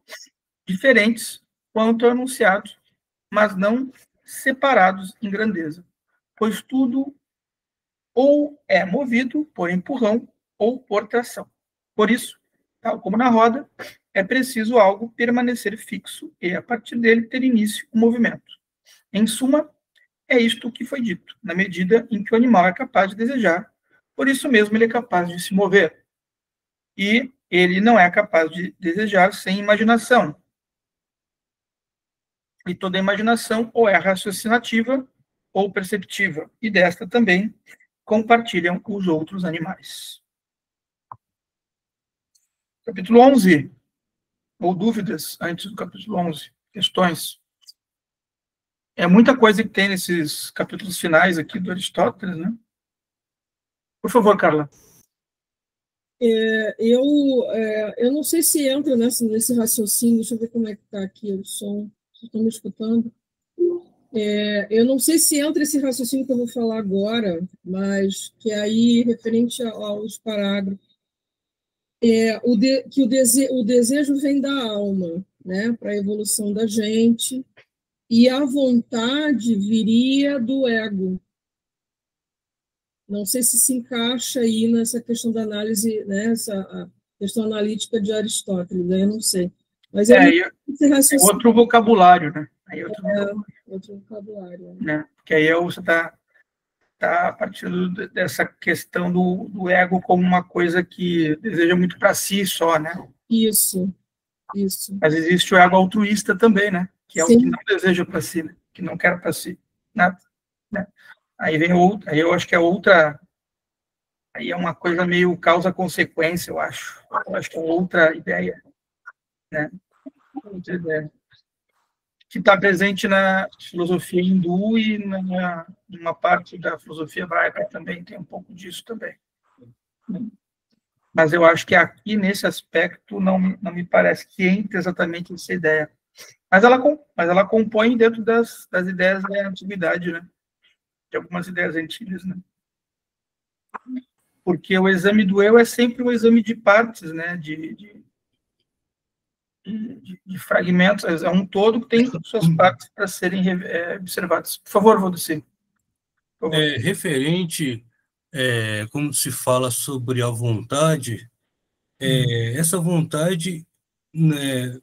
S1: diferentes quanto anunciados, mas não separados em grandeza, pois tudo ou é movido por empurrão ou por tração. Por isso, tal como na roda, é preciso algo permanecer fixo e, a partir dele, ter início o movimento. Em suma, é isto que foi dito, na medida em que o animal é capaz de desejar, por isso mesmo ele é capaz de se mover. E ele não é capaz de desejar sem imaginação. E toda imaginação ou é raciocinativa ou perceptiva, e desta também compartilham os outros animais. Capítulo 11, ou dúvidas antes do capítulo 11, questões. É muita coisa que tem nesses capítulos finais aqui do Aristóteles, né? Por favor, Carla.
S3: Eu não sei se entra nesse raciocínio, deixa eu ver como é que está aqui o som, vocês estão me escutando? Eu não sei se entra esse raciocínio que eu vou falar agora, mas que é aí referente aos parágrafos. Que o desejo vem da alma, né, para a evolução da gente, e a vontade viria do ego, Não sei se encaixa aí nessa questão da análise, né, a questão analítica de Aristóteles, né, eu não sei. Mas
S1: é outro vocabulário, né? Aí
S3: outro vocabulário.
S1: Né? Porque aí você está partindo dessa questão do ego como uma coisa que deseja muito para si só, né?
S3: Isso.
S1: Mas existe o ego altruísta também, né? Que é o que não deseja para si, né? Que não quer para si nada, né? Aí vem outra, aí eu acho que é outra, aí é uma coisa meio causa-consequência, eu acho. Eu acho que é outra ideia, né? Outra ideia. Que está presente na filosofia hindu e numa parte da filosofia hebraica também tem um pouco disso também. Mas eu acho que aqui, nesse aspecto, não me parece que entre exatamente essa ideia. Mas ela compõe dentro das ideias da antiguidade, né? De algumas ideias antigas, né? Porque o exame do eu é sempre um exame de partes, né? De fragmentos, é um todo que tem suas partes para serem observadas. Por favor, Valdeci.
S4: Referente, como se fala sobre a vontade, essa vontade, né,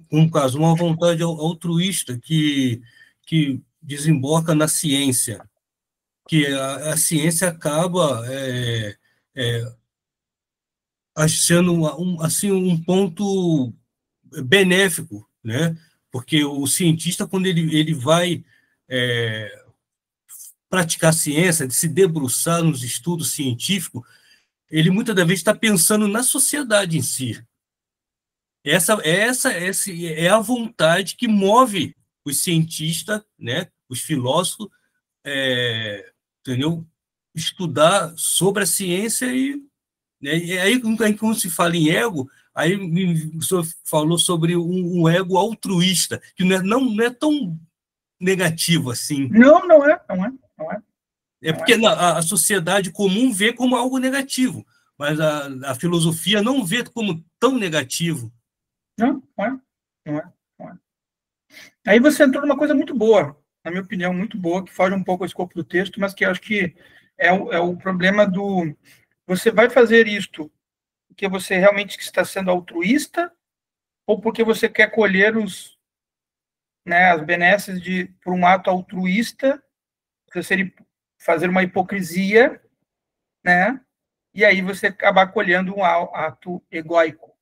S4: no caso, uma vontade altruísta que desemboca na ciência, que a ciência acaba sendo assim, um ponto benéfico, né? Porque o cientista, quando ele vai praticar ciência, de se debruçar nos estudos científicos, ele muitas das vezes está pensando na sociedade em si. Essa é a vontade que move os cientistas, né, os filósofos, entendeu? Estudar sobre a ciência e aí, quando se fala em ego, aí o senhor falou sobre um ego altruísta, que não é tão negativo assim.
S1: Não é.
S4: É porque a sociedade comum vê como algo negativo, mas a filosofia não vê como tão negativo.
S1: Não é. Aí você entrou numa coisa muito boa, na minha opinião, muito boa, que foge um pouco ao escopo do texto, mas que eu acho que é o problema do... Você vai fazer isto porque você realmente está sendo altruísta ou porque você quer colher as benesses por um ato altruísta, você fazer uma hipocrisia, né? E aí você acabar colhendo um ato egóico,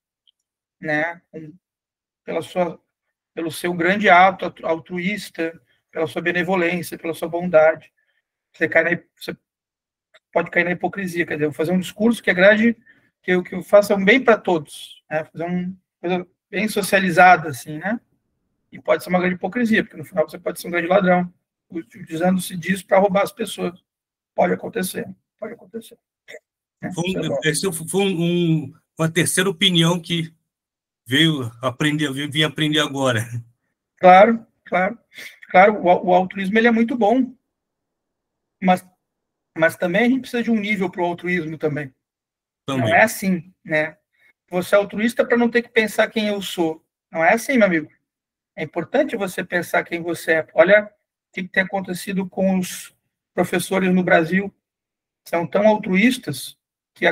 S1: né? Pelo seu grande ato altruísta, pela sua benevolência, pela sua bondade. Você pode cair na hipocrisia, quer dizer, eu vou fazer um discurso que agrade, que eu faça um bem para todos, né? Fazer uma coisa bem socializada, assim, né? E pode ser uma grande hipocrisia, porque no final você pode ser um grande ladrão, utilizando-se disso para roubar as pessoas. Pode acontecer.
S4: Essa foi uma terceira opinião que vim aprender agora.
S1: Claro. O altruísmo ele é muito bom, mas também a gente precisa de um nível para o altruísmo também. Não é assim, né? Você é altruísta para não ter que pensar quem eu sou. Não é assim, meu amigo. É importante você pensar quem você é. Olha o que tem acontecido com os professores no Brasil. São tão altruístas que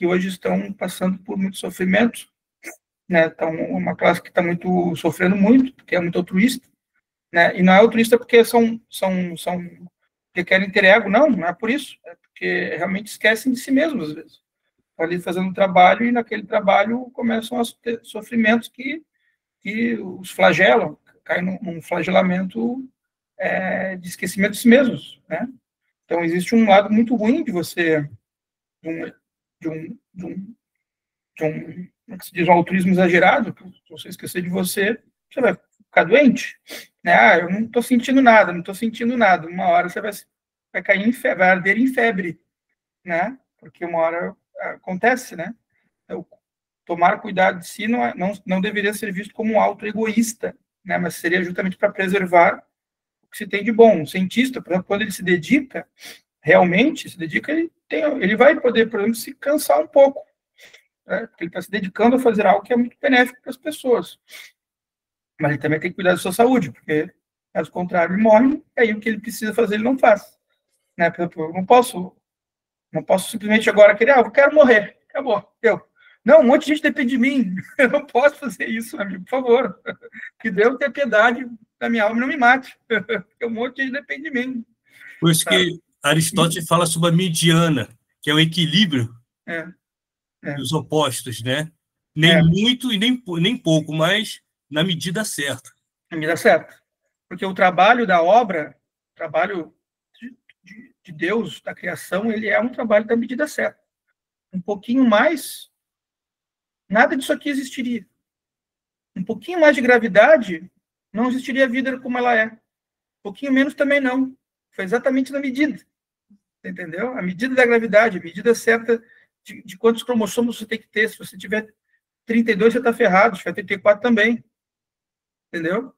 S1: hoje estão passando por muito sofrimento, né? Então, uma classe que está sofrendo muito, porque é muito altruísta, né? E não é altruísta porque porque querem ter ego, não é por isso. É porque realmente esquecem de si mesmos, às vezes. Estão ali fazendo um trabalho e naquele trabalho começam a ter sofrimentos que os flagelam, caem num flagelamento de esquecimento de si mesmos, né? Então, existe um lado muito ruim de você, como é que se diz, um altruísmo exagerado, se você esquecer de você, você vai ficar doente, né? Eu não estou sentindo nada. Uma hora você vai cair vai arder em febre, né? Porque uma hora acontece, né? Então, tomar cuidado de si não deveria ser visto como um auto-egoísta, né? Mas seria justamente para preservar o que se tem de bom. Um cientista, por exemplo, quando ele realmente se dedica, ele vai poder, por exemplo, se cansar um pouco, né? Porque ele está se dedicando a fazer algo que é muito benéfico para as pessoas. Mas ele também tem que cuidar da sua saúde, porque, caso contrário, ele morre, e aí o que ele precisa fazer, ele não faz. Né? Por exemplo, eu não posso Não posso simplesmente agora querer, eu quero morrer, acabou, Não, um monte de gente depende de mim, eu não posso fazer isso, amigo, por favor. Que Deus tenha piedade da minha alma e não me mate, porque um monte de gente depende de mim.
S4: Por isso que Aristóteles fala sobre a mediana, que é o equilíbrio dos opostos, né? Nem muito e nem pouco, mas na medida certa.
S1: Na medida certa. Porque o trabalho da obra, o trabalho de Deus, da criação, ele é um trabalho da medida certa. Um pouquinho mais, nada disso aqui existiria. Um pouquinho mais de gravidade, não existiria a vida como ela é. Um pouquinho menos também não. Foi exatamente na medida. Entendeu? A medida da gravidade, a medida certa de quantos cromossomos você tem que ter. Se você tiver 32, você está ferrado. Se tiver 34 também. Entendeu?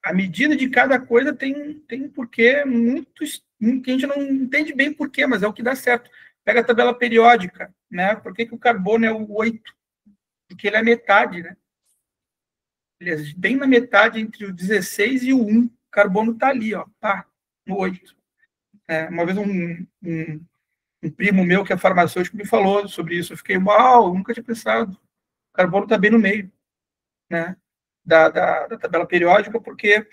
S1: A medida de cada coisa tem um porquê muito que a gente não entende bem porquê, mas é o que dá certo. Pega a tabela periódica, né? Por que o carbono é o 8? Porque ele é metade, né? Ele é bem na metade entre o 16 e o 1. O carbono está ali, ó, no 8. Uma vez um primo meu, que é farmacêutico, me falou sobre isso. Eu fiquei, uau, nunca tinha pensado. O carbono está bem no meio, né? Da tabela periódica, porque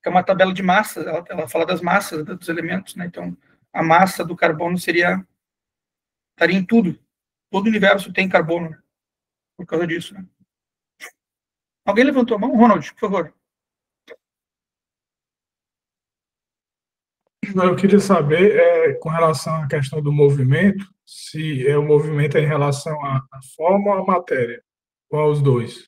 S1: é uma tabela de massas, ela fala das massas dos elementos, né? Então, a massa do carbono estaria em tudo. Todo o universo tem carbono, né? Por causa disso, né? Alguém levantou a mão? Ronald, por favor.
S2: Eu queria saber, com relação à questão do movimento, se o movimento é em relação à forma ou à matéria, ou aos dois.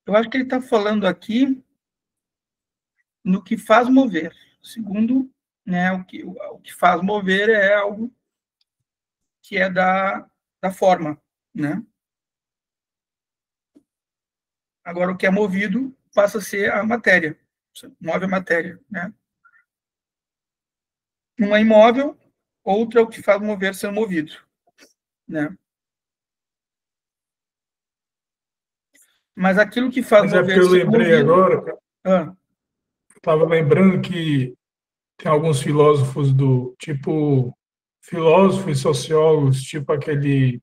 S1: Eu acho que ele está falando aqui no que faz mover. Segundo, né, o que faz mover é algo que é da forma, né? Agora, o que é movido passa a ser a matéria. Você move a matéria, né? Um é imóvel, outro é o que faz mover ser movido, né? Mas aquilo que faz mover
S2: porque eu lembrei
S1: movido...
S2: agora, estava lembrando que tem alguns filósofos filósofos e sociólogos, tipo aquele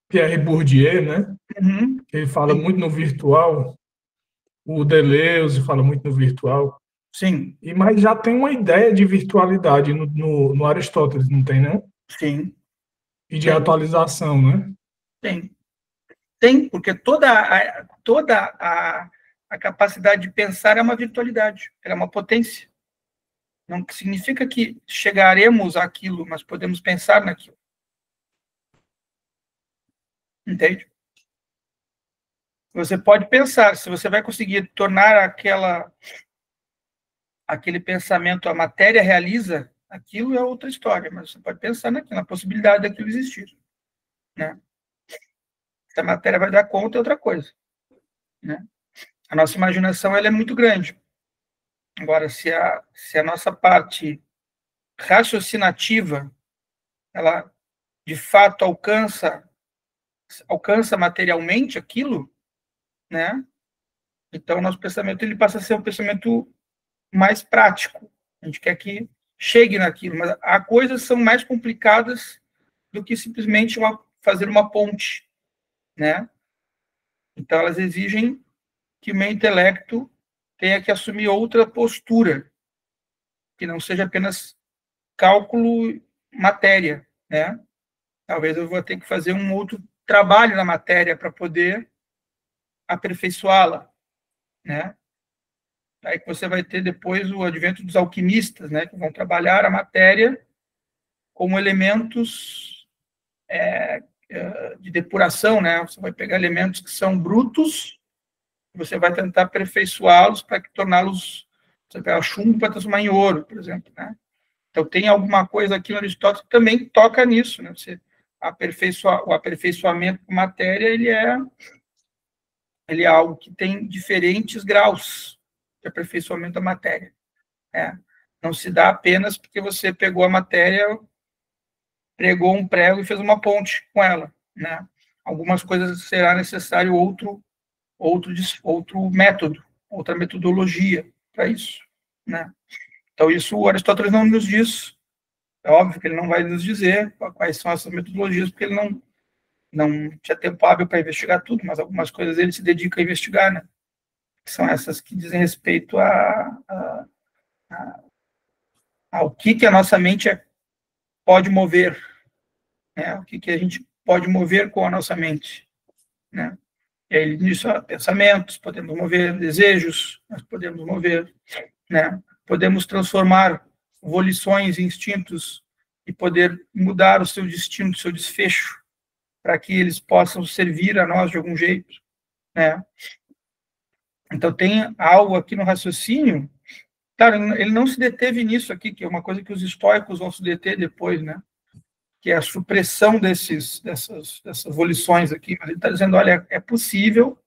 S2: Pierre Bourdieu, né?
S1: Uhum.
S2: Ele fala muito no virtual, o Deleuze fala muito no virtual.
S1: Sim.
S2: Mas já tem uma ideia de virtualidade no Aristóteles, não tem, não?
S1: Sim.
S2: E de atualização, né?
S1: Tem, porque toda a capacidade de pensar é uma virtualidade, ela é uma potência. Não significa que chegaremos àquilo, mas podemos pensar naquilo. Entende? Você pode pensar, se você vai conseguir tornar aquele pensamento, a matéria realiza, aquilo é outra história, mas você pode pensar naquilo, na possibilidade daquilo existir. Né? Se a matéria vai dar conta, é outra coisa. Né? A nossa imaginação ela é muito grande. Agora, se a nossa parte raciocinativa, ela de fato alcança materialmente aquilo, né? Então, o nosso pensamento ele passa a ser um pensamento mais prático. A gente quer que chegue naquilo, mas há coisas que são mais complicadas do que simplesmente fazer uma ponte, né? Então, elas exigem que o meu intelecto tenha que assumir outra postura, que não seja apenas cálculo matéria, né? Talvez eu vou ter que fazer um outro trabalho na matéria para poder aperfeiçoá-la, né? Aí que você vai ter depois o advento dos alquimistas, né? Que vão trabalhar a matéria como elementos de depuração, né? Você vai pegar elementos que são brutos, você vai tentar aperfeiçoá-los para torná-los, você pegar chumbo para transformar em ouro, por exemplo, né? Então, tem alguma coisa aqui no Aristóteles que também toca nisso, né? O aperfeiçoamento com matéria, ele é algo que tem diferentes graus de aperfeiçoamento da matéria. Né? Não se dá apenas porque você pegou a matéria, pregou um prego e fez uma ponte com ela. Né? Algumas coisas será necessário outro outro método, outra metodologia para isso, né? Então, isso o Aristóteles não nos diz. É óbvio que ele não vai nos dizer quais são essas metodologias, porque ele não tinha tempo hábil para investigar tudo, mas algumas coisas ele se dedica a investigar, né? Que são essas que dizem respeito ao que a nossa mente pode mover, né? O que a gente pode mover com a nossa mente, né? E aí ele diz, pensamentos, podemos mover desejos, nós podemos mover, né? Podemos transformar volições em instintos e poder mudar o seu destino, o seu desfecho, para que eles possam servir a nós de algum jeito, né? Então, tem algo aqui no raciocínio. Claro, ele não se deteve nisso aqui, que é uma coisa que os estoicos vão se deter depois, né? Que é a supressão dessas volições aqui. Mas ele está dizendo, olha, é possível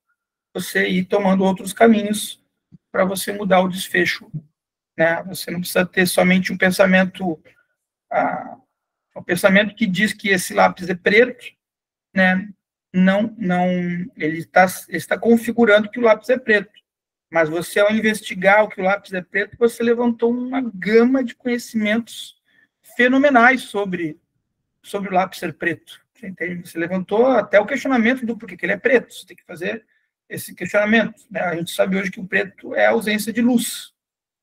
S1: você ir tomando outros caminhos para você mudar o desfecho, né? Você não precisa ter somente um pensamento que diz que esse lápis é preto, né? Não, ele está configurando que o lápis é preto. Mas você, ao investigar o que o lápis é preto, você levantou uma gama de conhecimentos fenomenais sobre o lápis ser preto. Você entende? Você levantou até o questionamento do porquê que ele é preto. Você tem que fazer esse questionamento, né? A gente sabe hoje que o preto é a ausência de luz,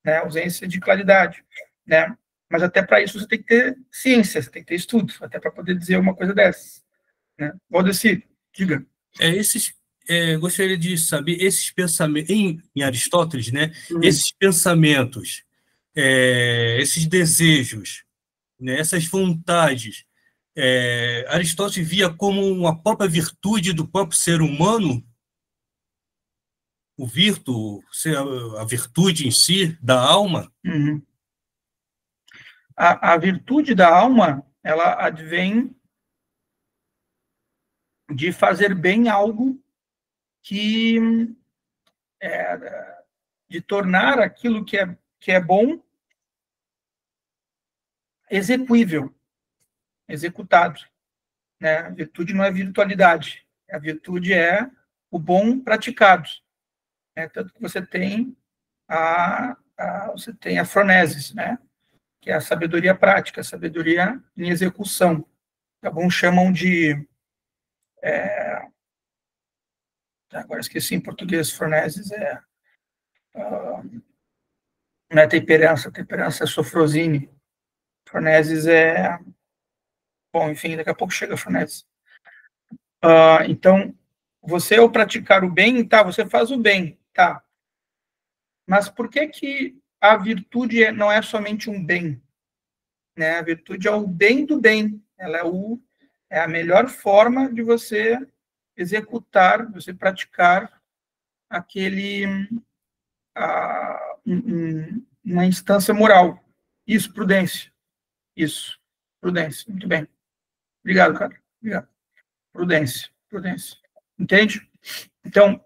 S1: né? A ausência de claridade, né? Mas até para isso você tem que ter ciência, você tem que ter estudo, até para poder dizer uma coisa dessas, né? Valdeci, diga.
S4: Gostaria de saber esses pensamentos, em Aristóteles, né? Esses pensamentos, esses desejos, né? Essas vontades, Aristóteles via como uma própria virtude do próprio ser humano, a virtude em si, da alma?
S1: Uhum. A virtude da alma, ela advém de fazer bem algo de tornar aquilo que é bom execuível, executado, né? A virtude não é virtualidade, a virtude é o bom praticado, né? Tanto que você tem a phronesis, né? Que é a sabedoria prática, a sabedoria em execução. Alguns chamam de agora esqueci em português, phronesis não é temperança é sofrosine. Phronesis bom, enfim, daqui a pouco chega a phronesis. Então, você ao praticar o bem, tá, você faz o bem, tá. Mas por que a virtude não é somente um bem? Né? A virtude é o bem do bem. Ela é a melhor forma de você executar, você praticar uma instância moral. Isso, prudência. Isso, prudência. Muito bem. Obrigado, cara. Obrigado. Prudência. Entende? Então,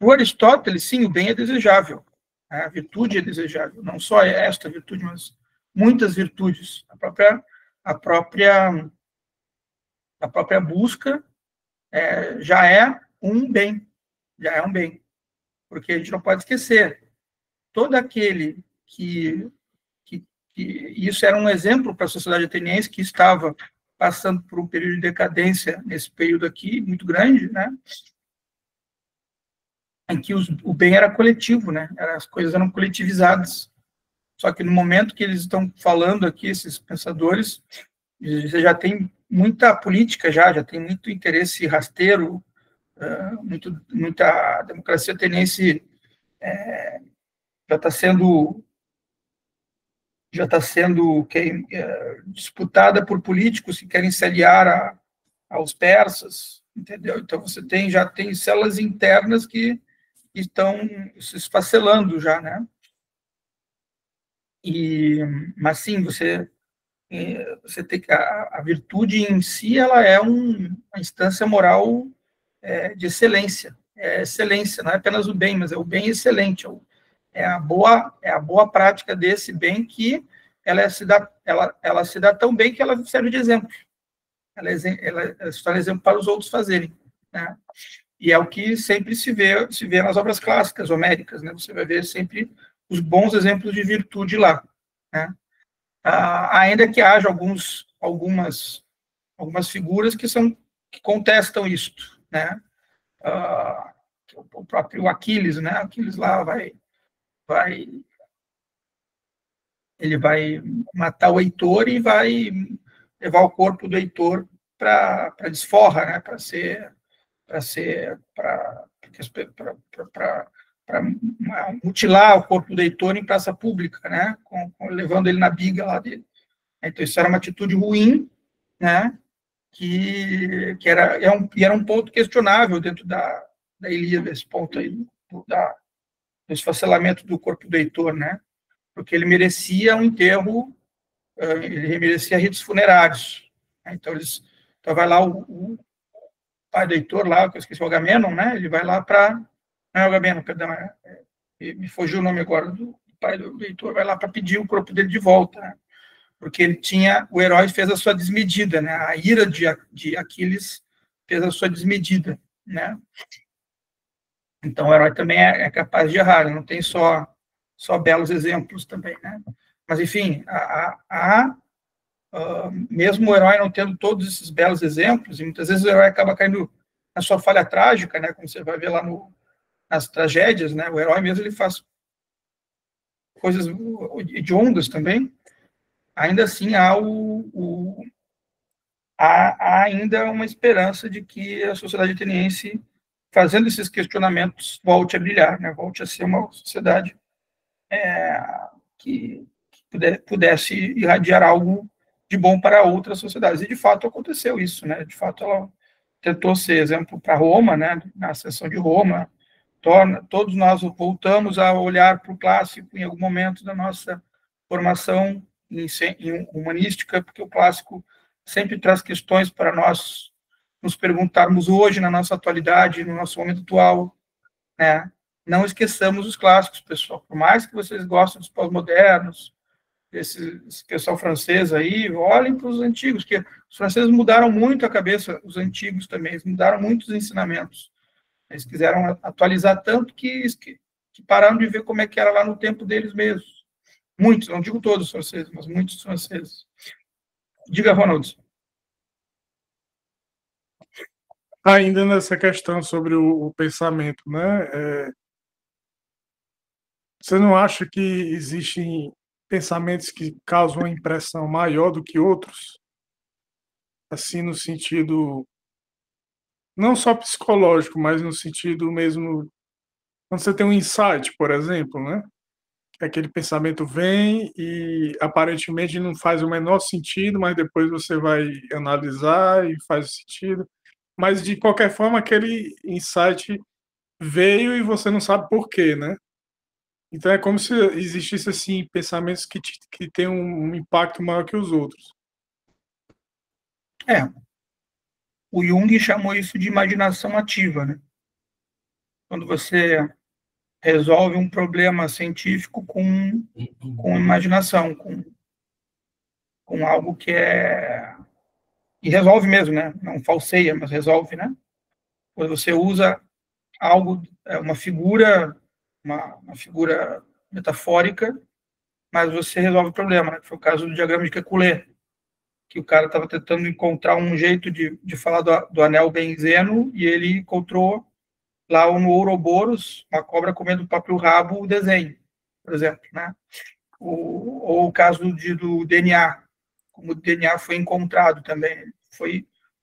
S1: o Aristóteles, sim, o bem é desejável. A virtude é desejável. Não só esta virtude, mas muitas virtudes. A própria busca já é um bem. Porque a gente não pode esquecer, todo aquele que isso era um exemplo para a sociedade ateniense, que estava passando por um período de decadência nesse período aqui, muito grande, né? Em que o bem era coletivo, né? As coisas eram coletivizadas. Só que no momento que eles estão falando aqui, esses pensadores, você já tem muita política, já tem muito interesse rasteiro, muita democracia ateniense já está sendo disputada por políticos que querem se aliar aos persas, entendeu? Então você já tem células internas que estão se esfacelando já, né? Mas sim, você tem que a virtude em si, ela é uma instância moral de excelência. É excelência, não é apenas o bem, mas é o bem excelente. É a boa prática desse bem que ela se dá tão bem que ela serve de exemplo. Ela se torna exemplo para os outros fazerem, né? E é o que sempre se vê nas obras clássicas, homéricas, né? Você vai ver sempre os bons exemplos de virtude lá, né? Ainda que haja algumas figuras que contestam isto, né? O próprio Aquiles, né? Aquiles lá ele vai matar o Heitor e vai levar o corpo do Heitor para desforra, né? Para mutilar o corpo do Heitor em praça pública, né? Levando ele na biga lá dele. Então isso era uma atitude ruim, né? Que era um ponto questionável dentro da Ilíada, esse ponto aí do esfacelamento do corpo do Heitor, né? Porque ele merecia um enterro, ele merecia ritos funerários. Então vai lá o pai do Heitor lá, que eu esqueci, o Agamenon, né? Ele vai lá para... Não é Agamenon, perdão, me fugiu o nome agora do pai do Heitor, vai lá para pedir o corpo dele de volta, né? Porque o herói fez a sua desmedida, né? A ira de Aquiles fez a sua desmedida, né? Então o herói também é capaz de errar, não tem só belos exemplos também, né? Mas enfim, mesmo o herói não tendo todos esses belos exemplos, e muitas vezes o herói acaba caindo na sua falha trágica, né? Como você vai ver lá nas tragédias, né? O herói mesmo ele faz coisas hediondas também. Ainda assim há ainda uma esperança de que a sociedade ateniense, fazendo esses questionamentos, volte a brilhar, né? Volte a ser uma sociedade que pudesse irradiar algo de bom para outras sociedades. E, de fato, aconteceu isso, né? De fato, ela tentou ser exemplo para Roma, né? Na ascensão de Roma. Todos nós voltamos a olhar para o clássico em algum momento da nossa formação em humanística, porque o clássico sempre traz questões para nós nos perguntarmos hoje, na nossa atualidade, no nosso momento atual, né? Não esqueçamos os clássicos, pessoal. Por mais que vocês gostem dos pós-modernos, esse pessoal francês aí, olhem para os antigos, que os franceses mudaram muito a cabeça, os antigos também, eles mudaram muitos ensinamentos. Eles quiseram atualizar tanto que pararam de ver como é que era lá no tempo deles mesmos. Muitos, não digo todos os franceses, mas muitos franceses. Diga, Ronald.
S2: Ainda nessa questão sobre o pensamento, né? Você não acha que existem pensamentos que causam uma impressão maior do que outros? Assim, no sentido não só psicológico, mas no sentido mesmo quando você tem um insight, por exemplo, né? Aquele pensamento vem e aparentemente não faz o menor sentido, mas depois você vai analisar e faz sentido. Mas de qualquer forma, aquele insight veio e você não sabe por quê, né? Então é como se existisse assim pensamentos que têm um impacto maior que os outros.
S1: O Jung chamou isso de imaginação ativa, né? Quando você resolve um problema científico com imaginação, com algo que é... E resolve mesmo, né? Não falseia, mas resolve, né? Quando você usa algo, uma figura metafórica, mas você resolve o problema, né? Foi o caso do diagrama de Kekulé, que o cara estava tentando encontrar um jeito de falar do anel benzeno, e ele encontrou lá no Ouroboros, uma cobra comendo o próprio rabo, o desenho, por exemplo, né? Ou o caso do DNA, como o DNA foi encontrado também,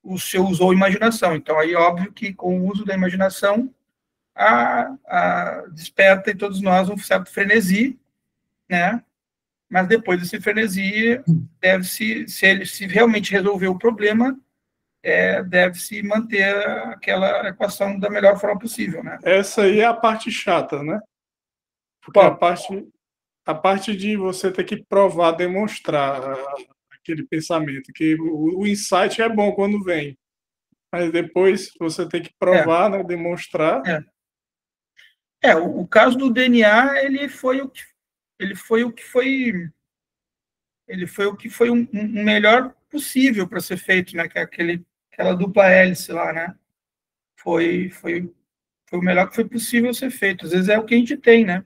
S1: você usou imaginação. Então, aí, óbvio que com o uso da imaginação, desperta em todos nós um certo frenesi, né? Mas depois desse frenesi, se realmente resolver o problema, deve-se manter aquela equação da melhor forma possível, né?
S2: Essa aí é a parte chata, né? Porque a parte de você ter que provar, demonstrar aquele pensamento, que o insight é bom quando vem, mas depois você tem que provar, né, demonstrar.
S1: O caso do DNA, ele foi o que foi um melhor possível para ser feito, né? Que é aquela dupla hélice lá, né? foi o melhor que foi possível ser feito. Às vezes é o que a gente tem, né?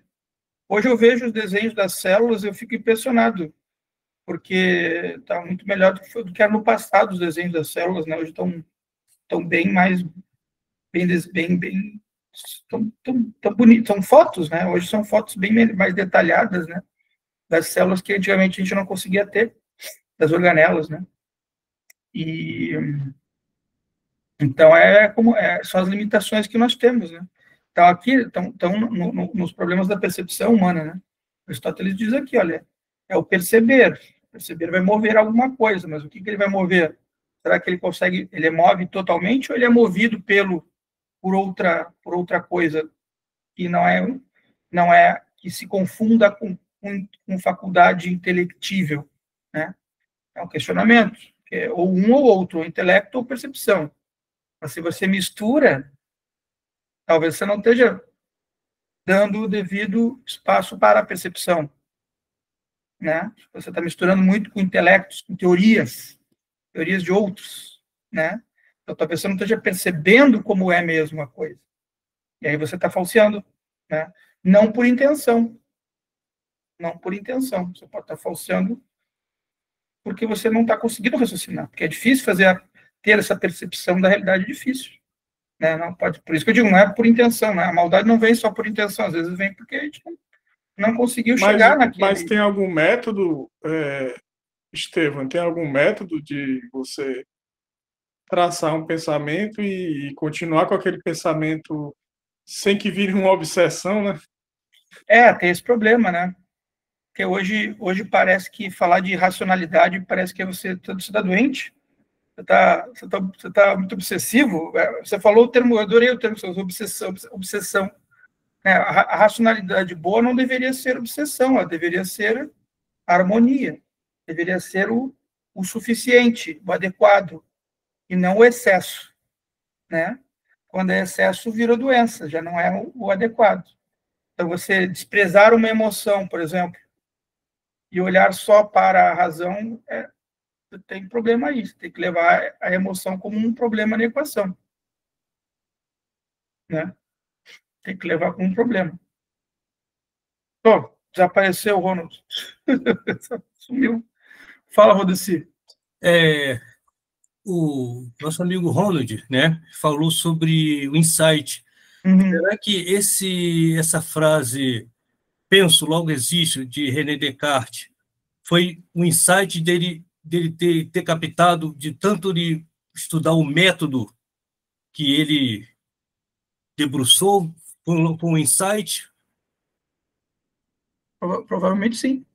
S1: Hoje eu vejo os desenhos das células e eu fico impressionado, porque está muito melhor do que era no passado os desenhos das células, né? Hoje estão bem mais, bem tão bonitos. São fotos, né? Hoje são fotos bem mais detalhadas, né? Das células que antigamente a gente não conseguia ter, das organelas, né? E então são as limitações que nós temos, né? Então aqui estão nos problemas da percepção humana, né? Aristóteles diz aqui, olha, é o perceber. O perceber vai mover alguma coisa, mas o que ele vai mover? Será que ele move totalmente ou ele é movido por outra coisa que não é que se confunda com faculdade intelectível, né? É um questionamento, ou um ou outro, ou intelecto ou percepção. Mas se você mistura, talvez você não esteja dando o devido espaço para a percepção, né? Você está misturando muito com intelectos, com teorias de outros, né? Então, talvez você não esteja percebendo como é mesmo a coisa. E aí você está falseando, né? Não por intenção. Não por intenção. Você pode estar falseando porque você não está conseguindo raciocinar. Porque é difícil ter essa percepção da realidade, é difícil. Né? Não pode, por isso que eu digo, não é por intenção. Né? A maldade não vem só por intenção. Às vezes vem porque a gente não conseguiu chegar naquele...
S2: Mas tem algum método, Estevam, tem algum método de você traçar um pensamento e continuar com aquele pensamento sem que vire uma obsessão, né?
S1: Tem esse problema, né? Porque hoje parece que falar de racionalidade parece que você está doente, você tá muito obsessivo. Você falou o termo, eu adorei o termo, obsessão. Né? A racionalidade boa não deveria ser obsessão, ela deveria ser harmonia, deveria ser o suficiente, o adequado, e não o excesso. Né? Quando é excesso, vira doença, já não é o adequado. Então, você desprezar uma emoção, por exemplo, e olhar só para a razão, tem problema aí. Você tem que levar a emoção como um problema na equação. Né? Tem que levar como um problema. Bom, desapareceu o Ronald. Sumiu. Fala, Rodeci.
S4: O nosso amigo Ronald, né, falou sobre o insight. Será que essa frase, penso, logo existo, de René Descartes, foi um insight dele ter captado, de tanto de estudar o método que ele debruçou, com um insight?
S1: Provavelmente sim.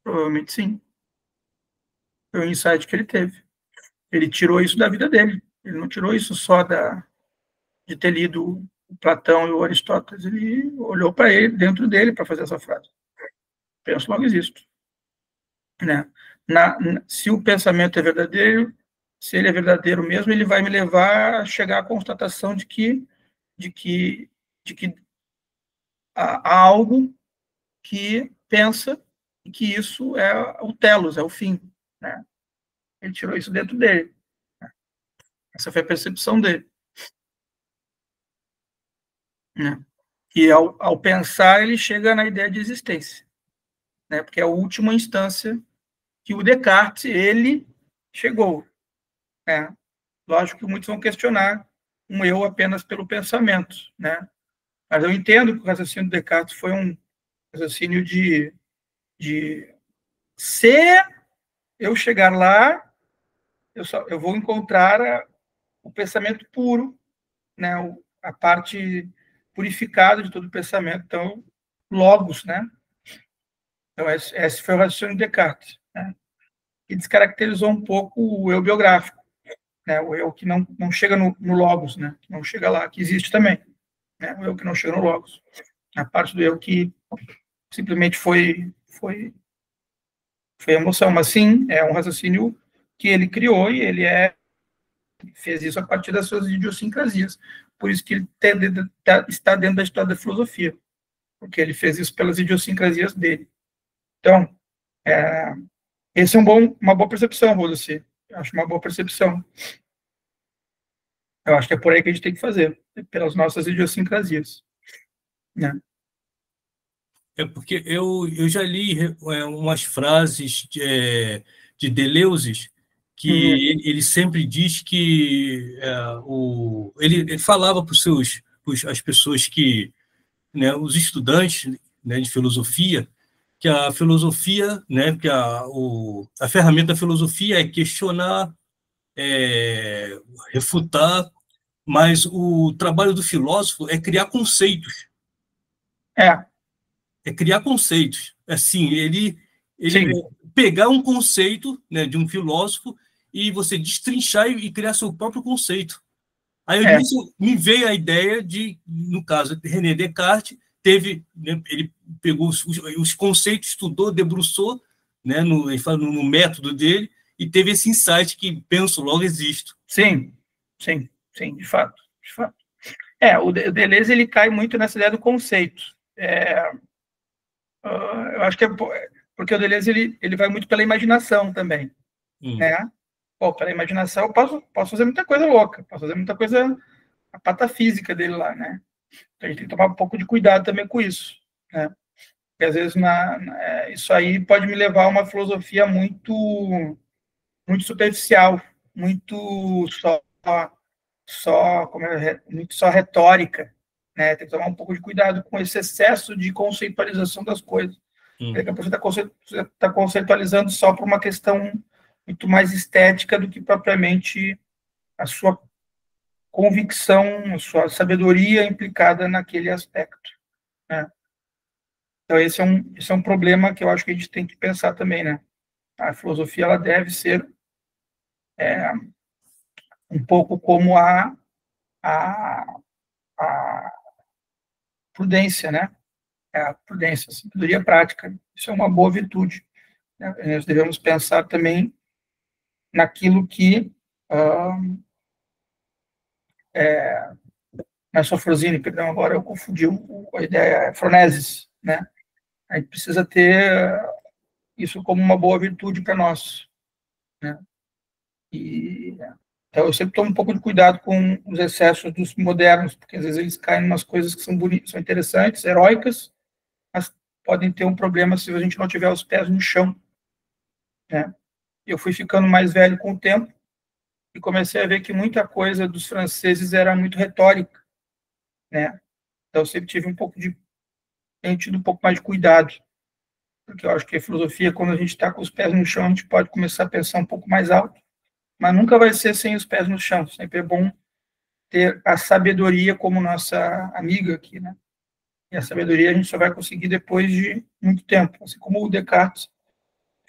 S1: Provavelmente sim. Foi o insight que ele teve. Ele tirou isso da vida dele. Ele não tirou isso só de ter lido o Platão e o Aristóteles. Ele olhou para ele, dentro dele, para fazer essa frase. Penso, logo existo. Né? Se o pensamento é verdadeiro, se ele é verdadeiro mesmo, ele vai me levar a chegar à constatação de que há algo que pensa e que isso é o telos, é o fim. Né? Ele tirou isso dentro dele. Essa foi a percepção dele. Né? E ao pensar, ele chega na ideia de existência. Né? Porque é a última instância que o Descartes, ele chegou. Né? Lógico que muitos vão questionar um eu apenas pelo pensamento. Né? Mas eu entendo que o raciocínio do Descartes foi um raciocínio de se eu chegar lá, eu vou encontrar o pensamento puro, né? A parte purificada de todo o pensamento. Então, logos, né? Então, esse foi o raciocínio de Descartes, né? E descaracterizou um pouco o eu biográfico, né? O eu que não chega no logos, né? Que não chega lá, que existe também, né? O eu que não chega no logos. A parte do eu que simplesmente foi emoção, mas sim, é um raciocínio que ele criou e ele fez isso a partir das suas idiosincrasias. Por isso que ele está dentro da história da filosofia, porque ele fez isso pelas idiosincrasias dele. Então, esse é uma boa percepção, Rodolfo. Acho uma boa percepção. Eu acho que é por aí que a gente tem que fazer, pelas nossas idiosincrasias, né?
S4: É porque eu já li umas frases de Deleuze que ele sempre diz que ele falava para as pessoas que, né, os estudantes, né, de filosofia, que a filosofia, né, que a ferramenta da filosofia é questionar, refutar, mas o trabalho do filósofo é criar conceitos. É criar conceitos. Assim, ele pegar um conceito, né, de um filósofo e você destrinchar e criar seu próprio conceito. Aí nisso me veio a ideia de, no caso, René Descartes teve, né, ele pegou os conceitos, estudou, debruçou, né, ele fala no método dele, e teve esse insight que penso, logo existo.
S1: Sim, de fato. O Deleuze, ele cai muito nessa ideia do conceito. Eu acho que é porque o Deleuze, ele vai muito pela imaginação também, né? Pela imaginação eu posso fazer muita coisa louca, posso fazer muita coisa, a patafísica dele lá, né? Então a gente tem que tomar um pouco de cuidado também com isso, né? Porque às vezes isso aí pode me levar a uma filosofia muito superficial, muito muito só retórica, né? Tem que tomar um pouco de cuidado com esse excesso de conceitualização das coisas. Daqui a pouco você está conceitualizando só por uma questão muito mais estética do que propriamente a sua convicção, a sua sabedoria implicada naquele aspecto, né? Então, esse é um problema que eu acho que a gente tem que pensar também, né? A filosofia, ela deve ser um pouco como a prudência, né? A prudência, a sabedoria prática. Isso é uma boa virtude, né? Nós devemos pensar também naquilo que não é Sofrosine, perdão, agora eu confundi a ideia, Phronesis, né? A gente precisa ter isso como uma boa virtude para nós, né? Então eu sempre tomo um pouco de cuidado com os excessos dos modernos, porque às vezes eles caem em umas coisas que são bonitas, são interessantes, heróicas, mas podem ter um problema se a gente não tiver os pés no chão, né? Eu fui ficando mais velho com o tempo e comecei a ver que muita coisa dos franceses era muito retórica, né? Então eu sempre tive tenho tido um pouco mais de cuidado, porque eu acho que a filosofia, quando a gente está com os pés no chão, a gente pode começar a pensar um pouco mais alto, mas nunca vai ser sem os pés no chão. Sempre é bom ter a sabedoria como nossa amiga aqui, né? E a sabedoria a gente só vai conseguir depois de muito tempo. Assim como o Descartes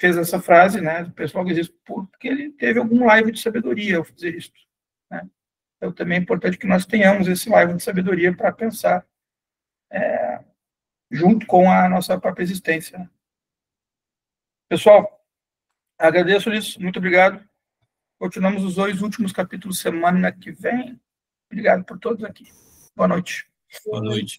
S1: fez essa frase, né? O pessoal que existe porque ele teve algum live de sabedoria ao fazer isso, né? Então também é importante que nós tenhamos esse live de sabedoria para pensar junto com a nossa própria existência, né? Pessoal, agradeço isso, muito obrigado. Continuamos os 2 últimos capítulos semana que vem. Obrigado por todos aqui. Boa noite.
S4: Boa noite.